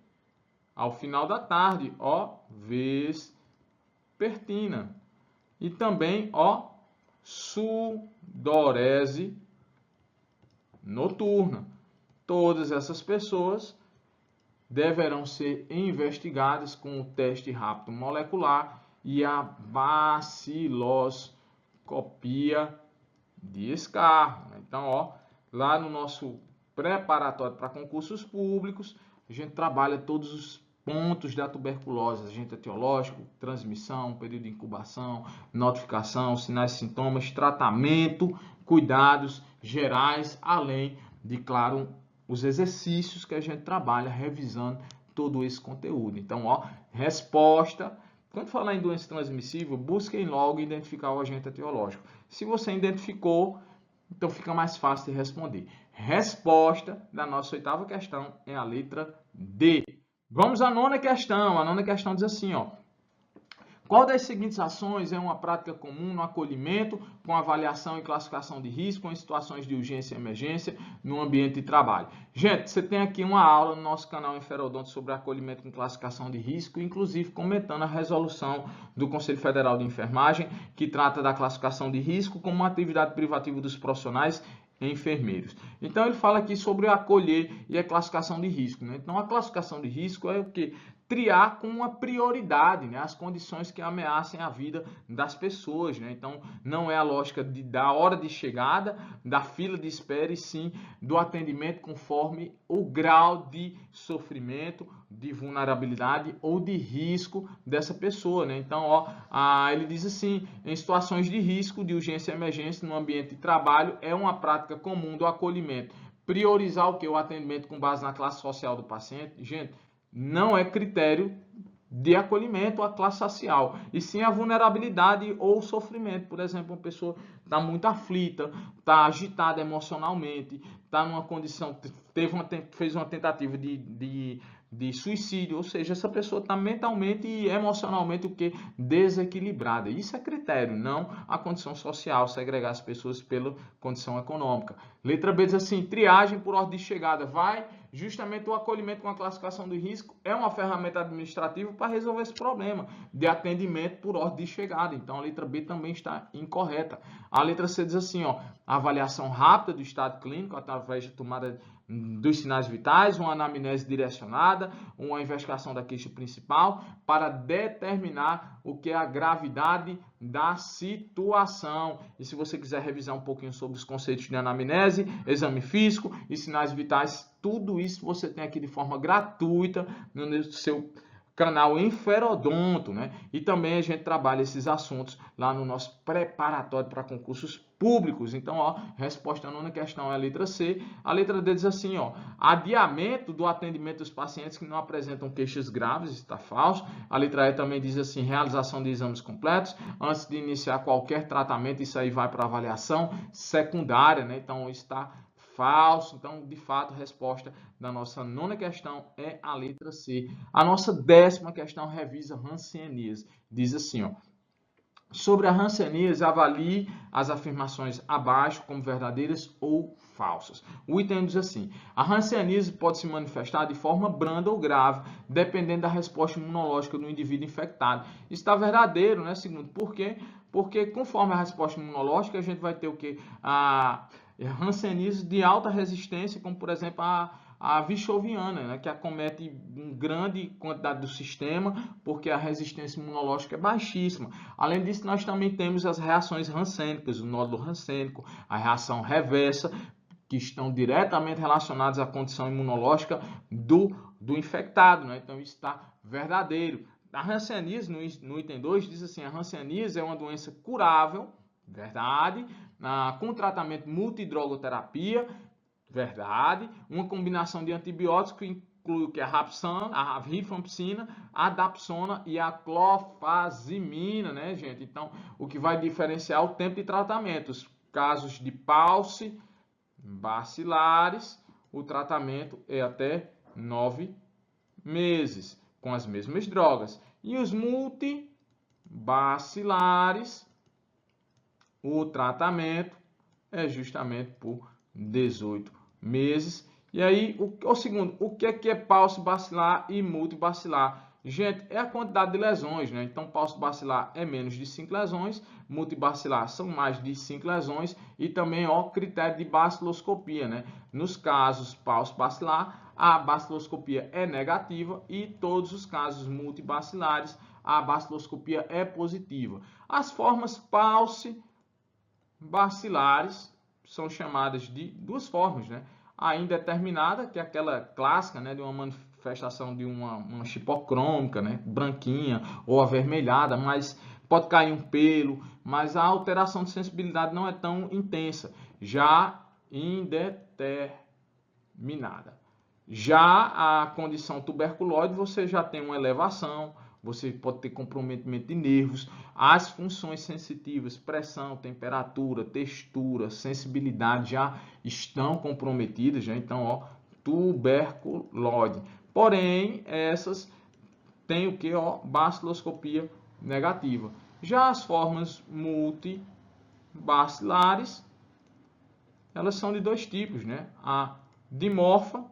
ao final da tarde, ó, vespertina. E também, ó, sudorese noturna. Todas essas pessoas deverão ser investigadas com o teste rápido molecular e a baciloscopia de escarro. Então, ó, lá no nosso preparatório para concursos públicos, a gente trabalha todos os pontos da tuberculose, agente etiológico, transmissão, período de incubação, notificação, sinais e sintomas, tratamento, cuidados gerais, além de, claro, os exercícios que a gente trabalha revisando todo esse conteúdo. Então, ó, resposta. Quando falar em doença transmissível, busquem logo identificar o agente etiológico. Se você identificou, então fica mais fácil de responder. Resposta da nossa 8ª questão é a letra D. Vamos à nona questão. A nona questão diz assim, ó. Qual das seguintes ações é uma prática comum no acolhimento, com avaliação e classificação de risco em situações de urgência e emergência no ambiente de trabalho? Gente, você tem aqui uma aula no nosso canal Inferodonto sobre acolhimento com classificação de risco, inclusive comentando a resolução do Conselho Federal de Enfermagem, que trata da classificação de risco como uma atividade privativa dos profissionais enfermeiros. Então ele fala aqui sobre acolher e a classificação de risco, né? Então a classificação de risco é o que? Triar com uma prioridade, né, as condições que ameacem a vida das pessoas, né? Então não é a lógica da hora de chegada, da fila de espera, e sim do atendimento conforme o grau de sofrimento, de vulnerabilidade ou de risco dessa pessoa, né? Então, ó, ele diz assim, em situações de risco, de urgência e emergência no ambiente de trabalho, é uma prática comum do acolhimento. Priorizar o que? O atendimento com base na classe social do paciente. Gente, não é critério de acolhimento à classe social, e sim a vulnerabilidade ou o sofrimento. Por exemplo, uma pessoa está muito aflita, está agitada emocionalmente, está numa condição, fez uma tentativa de suicídio, ou seja, essa pessoa está mentalmente e emocionalmente o que? Desequilibrada. Isso é critério, não a condição social, segregar as pessoas pela condição econômica. Letra B diz assim, triagem por ordem de chegada. Vai justamente o acolhimento com a classificação de risco é uma ferramenta administrativa para resolver esse problema de atendimento por ordem de chegada. Então a letra B também está incorreta. A letra C diz assim, ó, avaliação rápida do estado clínico através de tomada dos sinais vitais, uma anamnese direcionada, uma investigação da queixa principal para determinar o que é a gravidade da situação. E se você quiser revisar um pouquinho sobre os conceitos de anamnese, exame físico e sinais vitais, tudo isso você tem aqui de forma gratuita no seu canal Inferodonto, né? E também a gente trabalha esses assuntos lá no nosso preparatório para concursos públicos. Então, ó, resposta à nona questão é a letra C. A letra D diz assim, ó, adiamento do atendimento dos pacientes que não apresentam queixas graves, está falso. A letra E também diz assim, realização de exames completos antes de iniciar qualquer tratamento, isso aí vai para avaliação secundária, né? Então, está falso. Então, de fato, a resposta da nossa nona questão é a letra C. A nossa 10ª questão revisa hanseníase. Diz assim, ó, sobre a hanseníase, avalie as afirmações abaixo como verdadeiras ou falsas. O item diz assim, a hanseníase pode se manifestar de forma branda ou grave, dependendo da resposta imunológica do indivíduo infectado. Isso está verdadeiro, né? Segundo, por quê? Porque conforme a resposta imunológica, a gente vai ter o quê? A hanseníase de alta resistência, como por exemplo a vichoviana, né, que acomete uma grande quantidade do sistema, porque a resistência imunológica é baixíssima. Além disso, nós também temos as reações rancênicas, o nódulo rancênico, a reação reversa, que estão diretamente relacionadas à condição imunológica do infectado, né? Então, isso está verdadeiro. A hanseníase, no item 2, diz assim, a hanseníase é uma doença curável, verdade, com tratamento multidrogoterapia, verdade, uma combinação de antibióticos que inclui o que? A rifampicina, a dapsona e a clofazimina, né, gente? Então, o que vai diferenciar o tempo de tratamento. Os casos de Pauci bacilares, o tratamento é até 9 meses, com as mesmas drogas. E os multibacilares, o tratamento é justamente por 18 meses. E aí, o segundo, o que é pauci bacilar e multibacilar? Gente, é a quantidade de lesões, né? Então, pauci bacilar é menos de 5 lesões, multibacilar são mais de 5 lesões e também, ó, critério de baciloscopia, né? Nos casos pauci bacilar, a baciloscopia é negativa e todos os casos multibacilares, a baciloscopia é positiva. As formas pauci bacilares são chamadas de duas formas, né? A indeterminada, que é aquela clássica, né, de uma manifestação de uma chipocrômica, né, branquinha ou avermelhada, mas pode cair um pelo, mas a alteração de sensibilidade não é tão intensa. Já indeterminada. Já a condição tuberculose, você já tem uma elevação, você pode ter comprometimento de nervos, as funções sensitivas, pressão, temperatura, textura, sensibilidade já estão comprometidas, já. Então, ó, tuberculose. porém, essas têm o que? Baciloscopia negativa. Já as formas multibacilares, elas são de dois tipos, né? A dimorfa,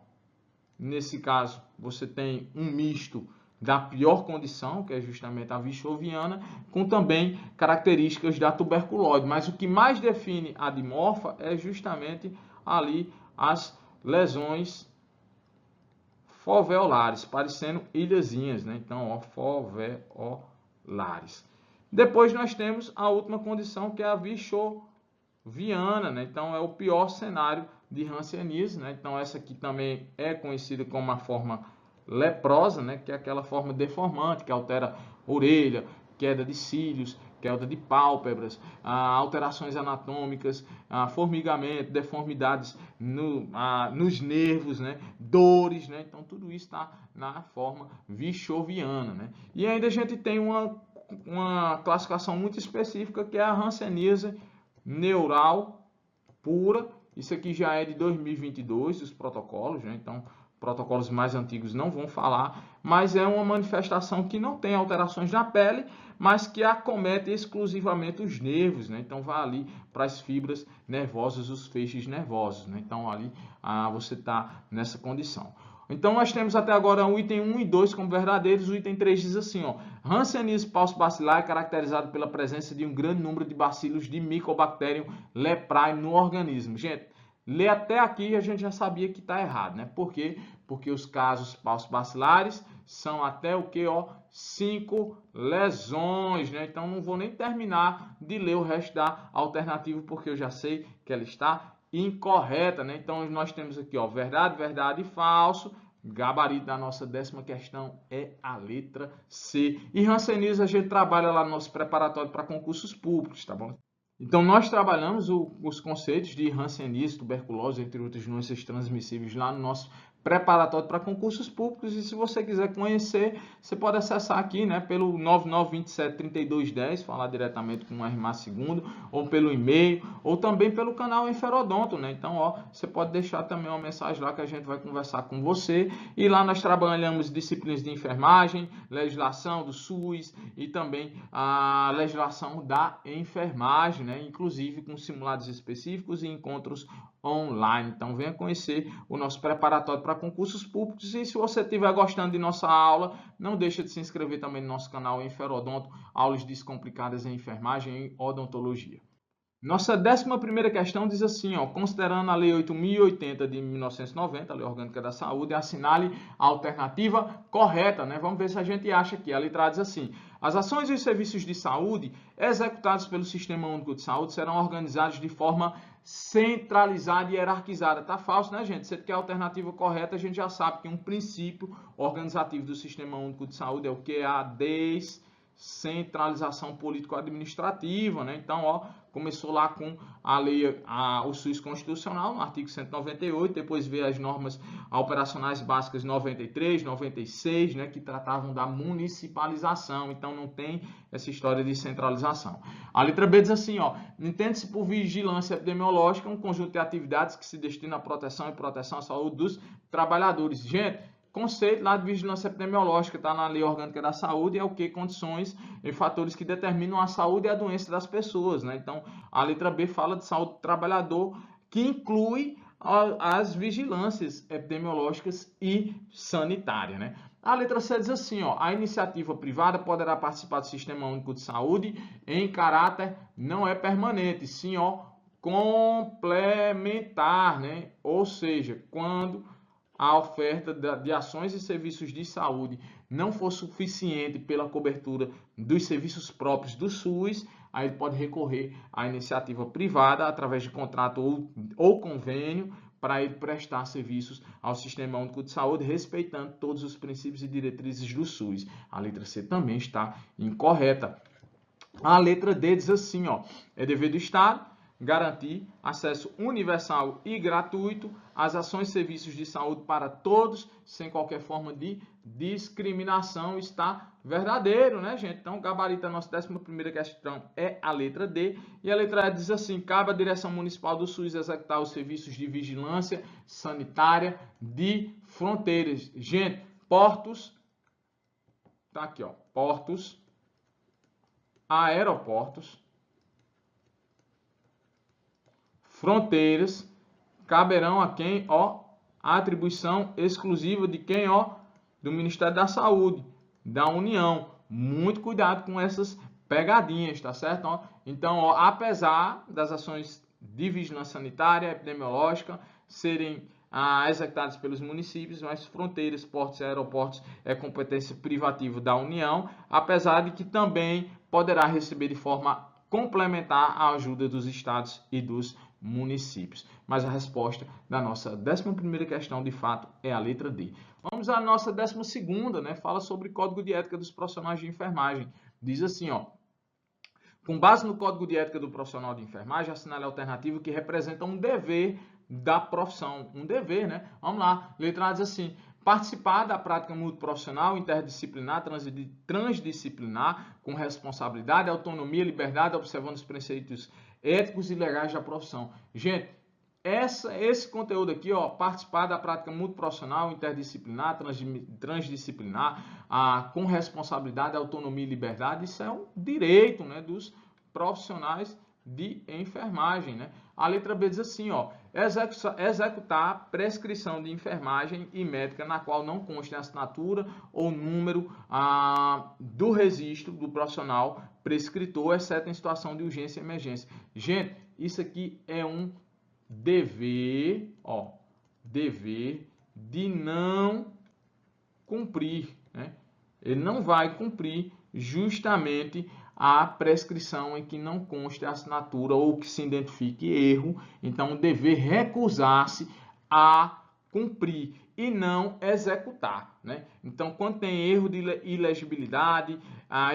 nesse caso, você tem um misto da pior condição, que é justamente a vichoviana, com também características da tuberculose. Mas o que mais define a dimorfa é justamente ali as lesões foveolares, parecendo ilhazinhas, né? Então, foveolares. Depois nós temos a última condição, que é a vichoviana, né? Então, é o pior cenário de hanseníase, né? Então, essa aqui também é conhecida como a forma leprosa, né? Que é aquela forma deformante que altera orelha, queda de cílios, queda de pálpebras, alterações anatômicas, formigamento, deformidades nos nervos, né? Dores, né? Então, tudo isso está na forma vichoviana, né? E ainda a gente tem uma classificação muito específica, que é a hanseníase neural pura. Isso aqui já é de 2022, os protocolos, né? Então, protocolos mais antigos não vão falar, mas é uma manifestação que não tem alterações na pele, mas que acomete exclusivamente os nervos, né? Então, vai ali para as fibras nervosas, os feixes nervosos, né? Então, ali você está nessa condição. Então, nós temos até agora o item 1 e 2 como verdadeiros. O item 3 diz assim, ó: hanseníase paucibacilar é caracterizado pela presença de um grande número de bacilos de Mycobacterium leprae no organismo. Gente, ler até aqui a gente já sabia que está errado, né? Por quê? Porque os casos paucibacilares são até o que? 5 lesões, né? Então, não vou nem terminar de ler o resto da alternativa, porque eu já sei que ela está incorreta, né? Então, nós temos aqui, verdade, verdade e falso. Gabarito da nossa 10ª questão é a letra C. E hanseníase a gente trabalha lá no nosso preparatório para concursos públicos, tá bom? Então, nós trabalhamos os conceitos de hanseníase, tuberculose, entre outras doenças transmissíveis lá no nosso preparatório para concursos públicos. E se você quiser conhecer, você pode acessar aqui, né, pelo 9927-3210, falar diretamente com o RMA II, ou pelo e-mail, ou também pelo canal Enferodonto, né? Então, você pode deixar também uma mensagem lá que a gente vai conversar com você. E lá nós trabalhamos disciplinas de enfermagem, legislação do SUS e também a legislação da enfermagem, né? Inclusive com simulados específicos e encontros online. Então, venha conhecer o nosso preparatório para concursos públicos. E se você estiver gostando de nossa aula, não deixe de se inscrever também no nosso canal Enferodonto, aulas descomplicadas em enfermagem e odontologia. Nossa 11ª questão diz assim, considerando a Lei 8.080 de 1990, a Lei Orgânica da Saúde, assinale a alternativa correta, né? Vamos ver se a gente acha aqui. A letra A diz assim: as ações e os serviços de saúde executados pelo Sistema Único de Saúde serão organizados de forma centralizada e hierarquizada. Tá falso, né, gente? Se você quer a alternativa correta, a gente já sabe que um princípio organizativo do Sistema Único de Saúde é o que? A descentralização político-administrativa, né? Então, começou lá com a lei, o SUS constitucional, no artigo 198, depois veio as normas operacionais básicas 93, 96, né, que tratavam da municipalização. Então, não tem essa história de centralização. A letra B diz assim, entende-se por vigilância epidemiológica um conjunto de atividades que se destina à proteção à saúde dos trabalhadores. Gente, conceito lá de vigilância epidemiológica está na Lei Orgânica da Saúde, é o que? Condições e fatores que determinam a saúde e a doença das pessoas, né? Então, a letra B fala de saúde do trabalhador, que inclui as vigilâncias epidemiológicas e sanitárias, né? A letra C diz assim, a iniciativa privada poderá participar do Sistema Único de Saúde em caráter não é permanente, sim, complementar, né? Ou seja, quando a oferta de ações e serviços de saúde não for suficiente pela cobertura dos serviços próprios do SUS, aí ele pode recorrer à iniciativa privada através de contrato ou convênio para ele prestar serviços ao Sistema Único de Saúde, respeitando todos os princípios e diretrizes do SUS. A letra C também está incorreta. A letra D diz assim, é dever do Estado garantir acesso universal e gratuito às ações e serviços de saúde para todos, sem qualquer forma de discriminação. Está verdadeiro, né, gente? Então, o gabarito da nossa 11ª questão é a letra D. E a letra E diz assim: cabe à direção municipal do SUS executar os serviços de vigilância sanitária de fronteiras. Gente, portos, tá aqui, ó, portos, aeroportos, fronteiras, caberão a quem, ó, a atribuição exclusiva de quem, ó, do Ministério da Saúde, da União. Muito cuidado com essas pegadinhas, tá certo? Ó, então, ó, apesar das ações de vigilância sanitária, epidemiológica serem executadas pelos municípios, mas fronteiras, portos e aeroportos é competência privativa da União, apesar de que também poderá receber de forma complementar a ajuda dos estados e dos municípios. Mas a resposta da nossa 11ª questão, de fato, é a letra D. Vamos à nossa 12ª, né? Fala sobre Código de Ética dos Profissionais de Enfermagem. Diz assim, ó: com base no Código de Ética do Profissional de Enfermagem, assinale a alternativa que representa um dever da profissão. Um dever, né? Vamos lá. Letra A diz assim: participar da prática multiprofissional, interdisciplinar, transdisciplinar, com responsabilidade, autonomia, liberdade, observando os preceitos éticos e legais da profissão. Gente, esse conteúdo aqui, ó, participar da prática multiprofissional, interdisciplinar, transdisciplinar, com responsabilidade, autonomia e liberdade, isso é um direito, né, dos profissionais de enfermagem, né? A letra B diz assim, ó: executar prescrição de enfermagem e médica na qual não conste a assinatura ou número do registro do profissional prescritor, exceto em situação de urgência e emergência. Gente, isso aqui é um dever, ó, dever de não cumprir, né? Ele não vai cumprir justamente a prescrição em que não conste a assinatura ou que se identifique erro. Então, o dever recusar-se a cumprir e não executar, né? Então, quando tem erro de ilegibilidade,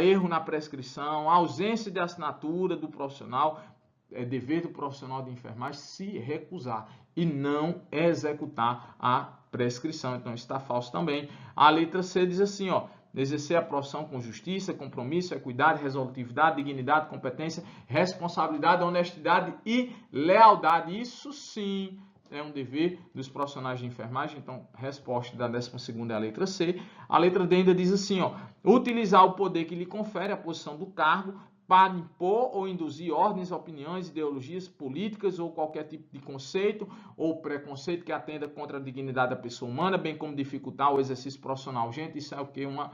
erro na prescrição, ausência de assinatura do profissional, é dever do profissional de enfermagem se recusar e não executar a prescrição. Então, isso está falso também. A letra C diz assim, ó: exercer a profissão com justiça, compromisso, equidade, resolutividade, dignidade, competência, responsabilidade, honestidade e lealdade. Isso sim é um dever dos profissionais de enfermagem. Então, resposta da 12ª é a letra C. A letra D ainda diz assim, ó: utilizar o poder que lhe confere a posição do cargo para impor ou induzir ordens, opiniões, ideologias políticas ou qualquer tipo de conceito ou preconceito que atenda contra a dignidade da pessoa humana, bem como dificultar o exercício profissional. Gente, isso é o que? Uma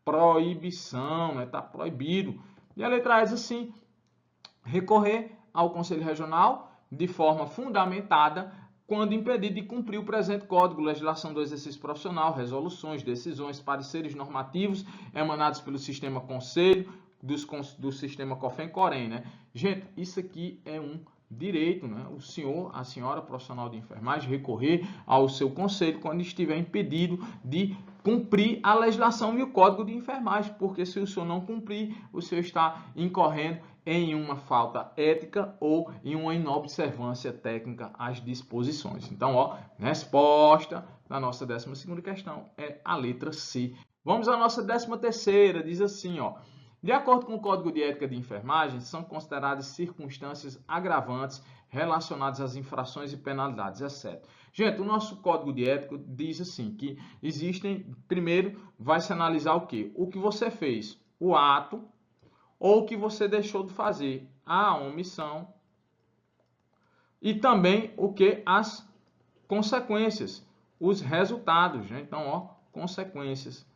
proibição, né? Está proibido. E a letra A diz assim: recorrer ao Conselho Regional de forma fundamentada quando impedido de cumprir o presente Código, legislação do exercício profissional, resoluções, decisões, pareceres normativos emanados pelo sistema Conselho, do sistema COFEN-COREN, né? Gente, isso aqui é um direito, né? O senhor, a senhora profissional de enfermagem recorrer ao seu conselho quando estiver impedido de cumprir a legislação e o código de enfermagem, porque se o senhor não cumprir, o senhor está incorrendo em uma falta ética ou em uma inobservância técnica às disposições. Então, ó, resposta da nossa 12ª questão é a letra C. Vamos à nossa 13ª, diz assim, ó: de acordo com o Código de Ética de Enfermagem, são consideradas circunstâncias agravantes relacionadas às infrações e penalidades, etc. Gente, o nosso Código de Ética diz assim, que existem, primeiro, vai se analisar o quê? O que você fez, o ato, ou o que você deixou de fazer, a omissão, e também o que? As consequências, os resultados, né? Então, ó, consequências,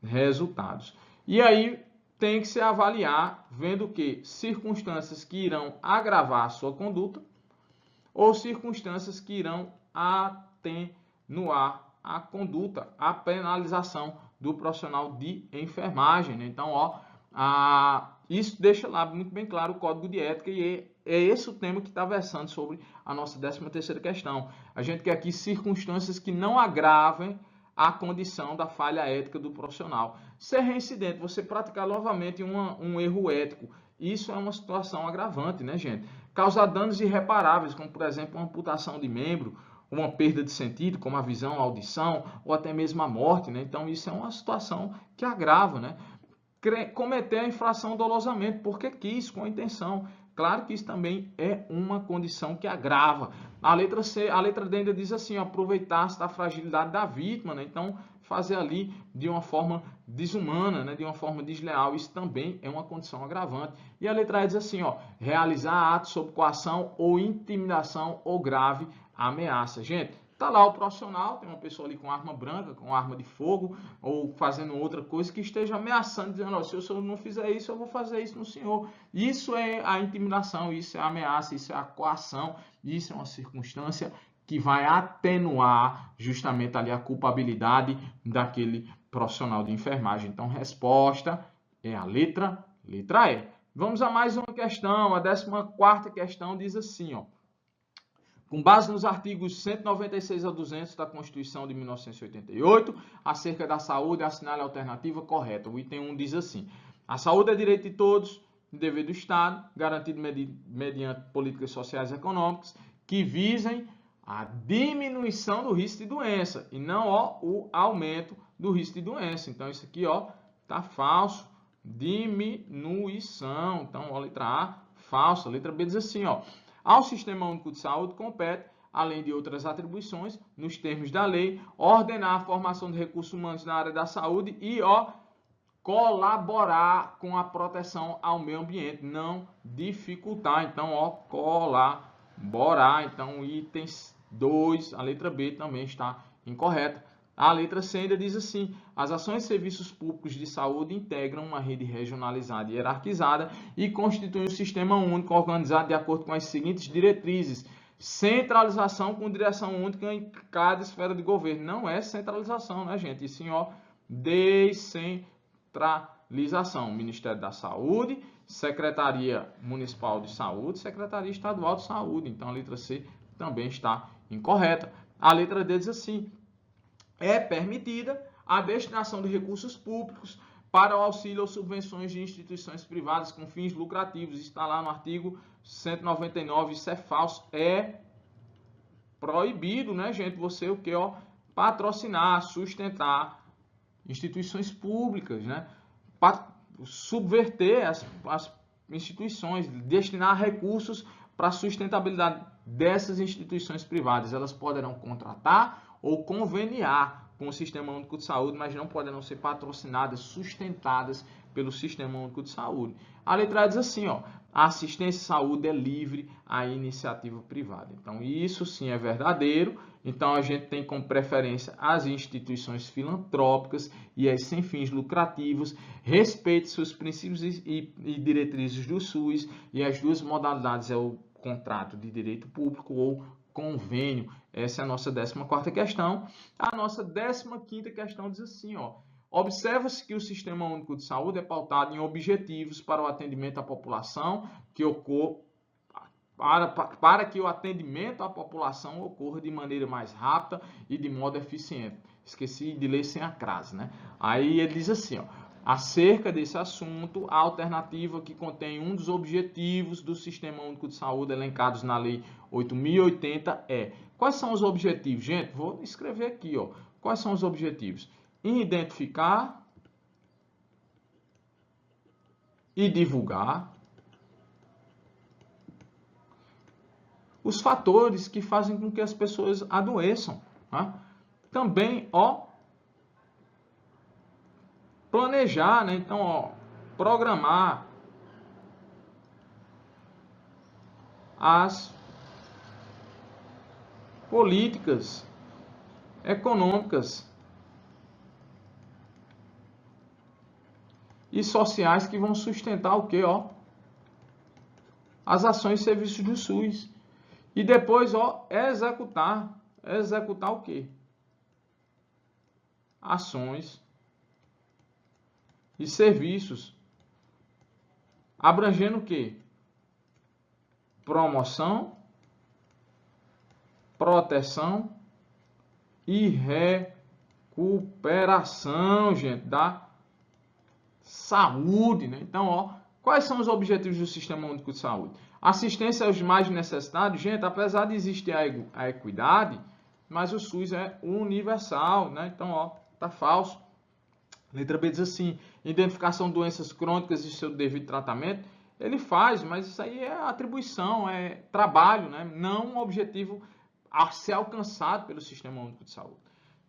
resultados. E aí tem que se avaliar, vendo que circunstâncias que irão agravar a sua conduta ou circunstâncias que irão atenuar a conduta, a penalização do profissional de enfermagem, né? Então, ó, isso deixa lá muito bem claro o Código de Ética e é esse o tema que está versando sobre a nossa 13ª questão. A gente quer aqui circunstâncias que não agravem a condição da falha ética do profissional. Ser reincidente, você praticar novamente um erro ético, isso é uma situação agravante, né, gente? Causar danos irreparáveis, como, por exemplo, uma amputação de membro, uma perda de sentido, como a visão, a audição, ou até mesmo a morte, né? Então, isso é uma situação que agrava, né? Cometer a infração dolosamente, porque quis, com a intenção. Claro que isso também é uma condição que agrava. A letra C, a letra D ainda diz assim, aproveitar-se da fragilidade da vítima, né? Então, fazer ali de uma forma desumana, né? De uma forma desleal, isso também é uma condição agravante. E a letra E diz assim, realizar atos sob coação ou intimidação ou grave ameaça. Gente, tá lá o profissional, tem uma pessoa ali com arma branca, com arma de fogo, ou fazendo outra coisa que esteja ameaçando, dizendo, se o senhor não fizer isso, eu vou fazer isso no senhor. Isso é a intimidação, isso é a ameaça, isso é a coação, isso é uma circunstância que vai atenuar justamente ali a culpabilidade daquele profissional de enfermagem. Então, resposta é a letra E. Vamos a mais uma questão, a 14ª questão diz assim, com base nos artigos 196 a 200 da Constituição de 1988, acerca da saúde, assinale a alternativa correta. O item 1 diz assim, a saúde é direito de todos, dever do Estado, garantido mediante políticas sociais e econômicas, que visem a diminuição do risco de doença e não o aumento do risco de doença. Então, isso aqui tá falso. Diminuição. Então, a letra A, falsa. A letra B diz assim, ao Sistema Único de Saúde compete, além de outras atribuições, nos termos da lei, ordenar a formação de recursos humanos na área da saúde e, colaborar com a proteção ao meio ambiente, não dificultar. Então, colaborar. Então, itens 2, a letra B também está incorreta. A letra C ainda diz assim, as ações e serviços públicos de saúde integram uma rede regionalizada e hierarquizada e constituem um sistema único organizado de acordo com as seguintes diretrizes. Centralização com direção única em cada esfera de governo. Não é centralização, né, gente? E sim, descentralização. Ministério da Saúde, Secretaria Municipal de Saúde, Secretaria Estadual de Saúde. Então, a letra C também está incorreta. A letra D diz assim, é permitida a destinação de recursos públicos para o auxílio ou subvenções de instituições privadas com fins lucrativos. Está lá no artigo 199, isso é falso. É proibido, né, gente? Você o que, patrocinar, sustentar instituições públicas, né? Subverter as instituições, destinar recursos para a sustentabilidade dessas instituições privadas. Elas poderão contratar ou conveniar com o Sistema Único de Saúde, mas não poderão ser patrocinadas, sustentadas pelo Sistema Único de Saúde. A letra A diz assim, a assistência à saúde é livre à iniciativa privada. Então, isso sim é verdadeiro. Então, a gente tem como preferência as instituições filantrópicas e as sem fins lucrativos, respeite seus princípios e diretrizes do SUS, e as duas modalidades é o contrato de direito público ou convênio. Essa é a nossa 14ª questão. A nossa 15ª questão diz assim, observa-se que o Sistema Único de Saúde é pautado em objetivos para o atendimento à população que ocorra para que o atendimento à população ocorra de maneira mais rápida e de modo eficiente. Esqueci de ler sem a crase, né? Aí ele diz assim, acerca desse assunto, a alternativa que contém um dos objetivos do Sistema Único de Saúde elencados na Lei 8.080 é... Quais são os objetivos? Gente, vou escrever aqui, Quais são os objetivos? Identificar e divulgar os fatores que fazem com que as pessoas adoeçam. Tá? Também, planejar, né? Então, programar as políticas econômicas e sociais que vão sustentar o quê? As ações e serviços do SUS. E depois, executar. Executar o quê? Ações e serviços. Abrangendo o quê? Promoção, proteção e recuperação, gente, da saúde, né? Então, quais são os objetivos do Sistema Único de Saúde? Assistência aos mais necessitados, gente, apesar de existir a equidade, mas o SUS é universal, né? Então, tá falso. Letra B diz assim, identificação de doenças crônicas e seu devido tratamento. ele faz, mas isso aí é atribuição, é trabalho, né? Não um objetivo a ser alcançado pelo Sistema Único de Saúde.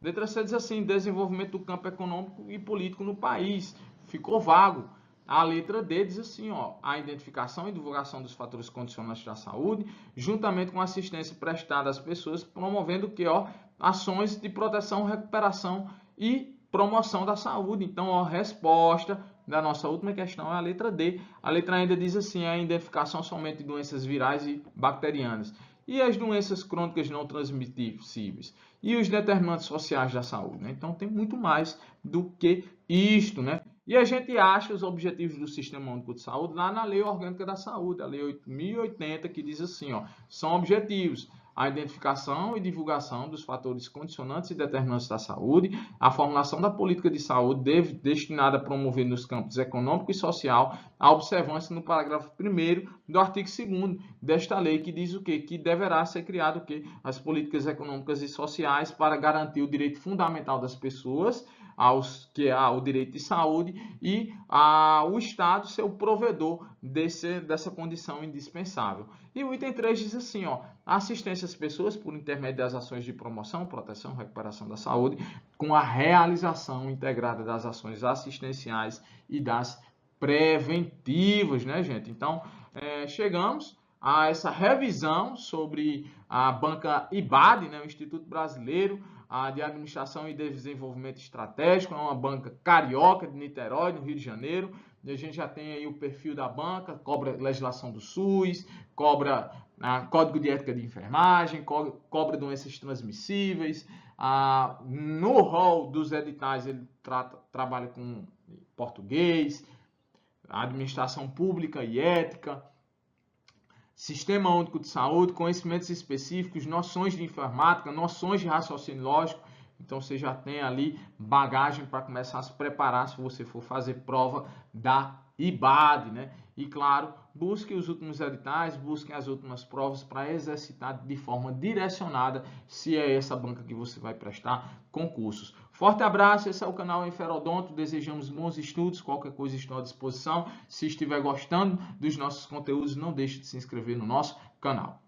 Letra C diz assim, desenvolvimento do campo econômico e político no país. Ficou vago. A letra D diz assim, ó, a identificação e divulgação dos fatores condicionantes da saúde, juntamente com assistência prestada às pessoas, promovendo que, ó, ações de proteção, recuperação e promoção da saúde. Então, ó, resposta da nossa última questão é a letra D. A letra ainda diz assim, a identificação somente de doenças virais e bacterianas. E as doenças crônicas não transmissíveis? E os determinantes sociais da saúde, né? Então, tem muito mais do que isto, né? E a gente acha os objetivos do Sistema Único de Saúde lá na Lei Orgânica da Saúde, a Lei 8.080, que diz assim, ó, são objetivos a identificação e divulgação dos fatores condicionantes e determinantes da saúde, a formulação da política de saúde destinada a promover nos campos econômico e social a observância no parágrafo 1º do artigo 2º desta lei, que diz o quê? Que deverá ser criado o quê? As políticas econômicas e sociais para garantir o direito fundamental das pessoas, que é o direito de saúde, e o Estado ser o provedor dessa condição indispensável. E o item 3 diz assim, ó, assistência às pessoas por intermédio das ações de promoção, proteção, recuperação da saúde, com a realização integrada das ações assistenciais e das preventivas, né, gente? Então, chegamos a essa revisão sobre a banca IBAD, né, o Instituto Brasileiro de Administração e Desenvolvimento Estratégico, é uma banca carioca de Niterói, no Rio de Janeiro. E a gente já tem aí o perfil da banca, cobra legislação do SUS, cobra código de ética de enfermagem, cobra doenças transmissíveis. No rol dos editais ele trabalha com português, administração pública e ética, Sistema Único de Saúde, conhecimentos específicos, noções de informática, noções de raciocínio lógico. Então, você já tem ali bagagem para começar a se preparar se você for fazer prova da IBAD, né? E, claro, busque os últimos editais, busque as últimas provas para exercitar de forma direcionada se é essa banca que você vai prestar concursos. Forte abraço, esse é o canal Inferodonto, desejamos bons estudos, qualquer coisa estou à disposição. Se estiver gostando dos nossos conteúdos, não deixe de se inscrever no nosso canal.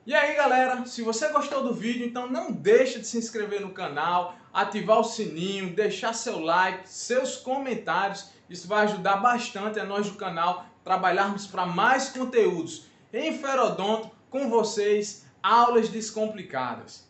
E aí galera, se você gostou do vídeo, então não deixe de se inscrever no canal, ativar o sininho, deixar seu like, seus comentários. Isso vai ajudar bastante a nós do canal trabalharmos para mais conteúdos em Inferodonto com vocês, aulas descomplicadas.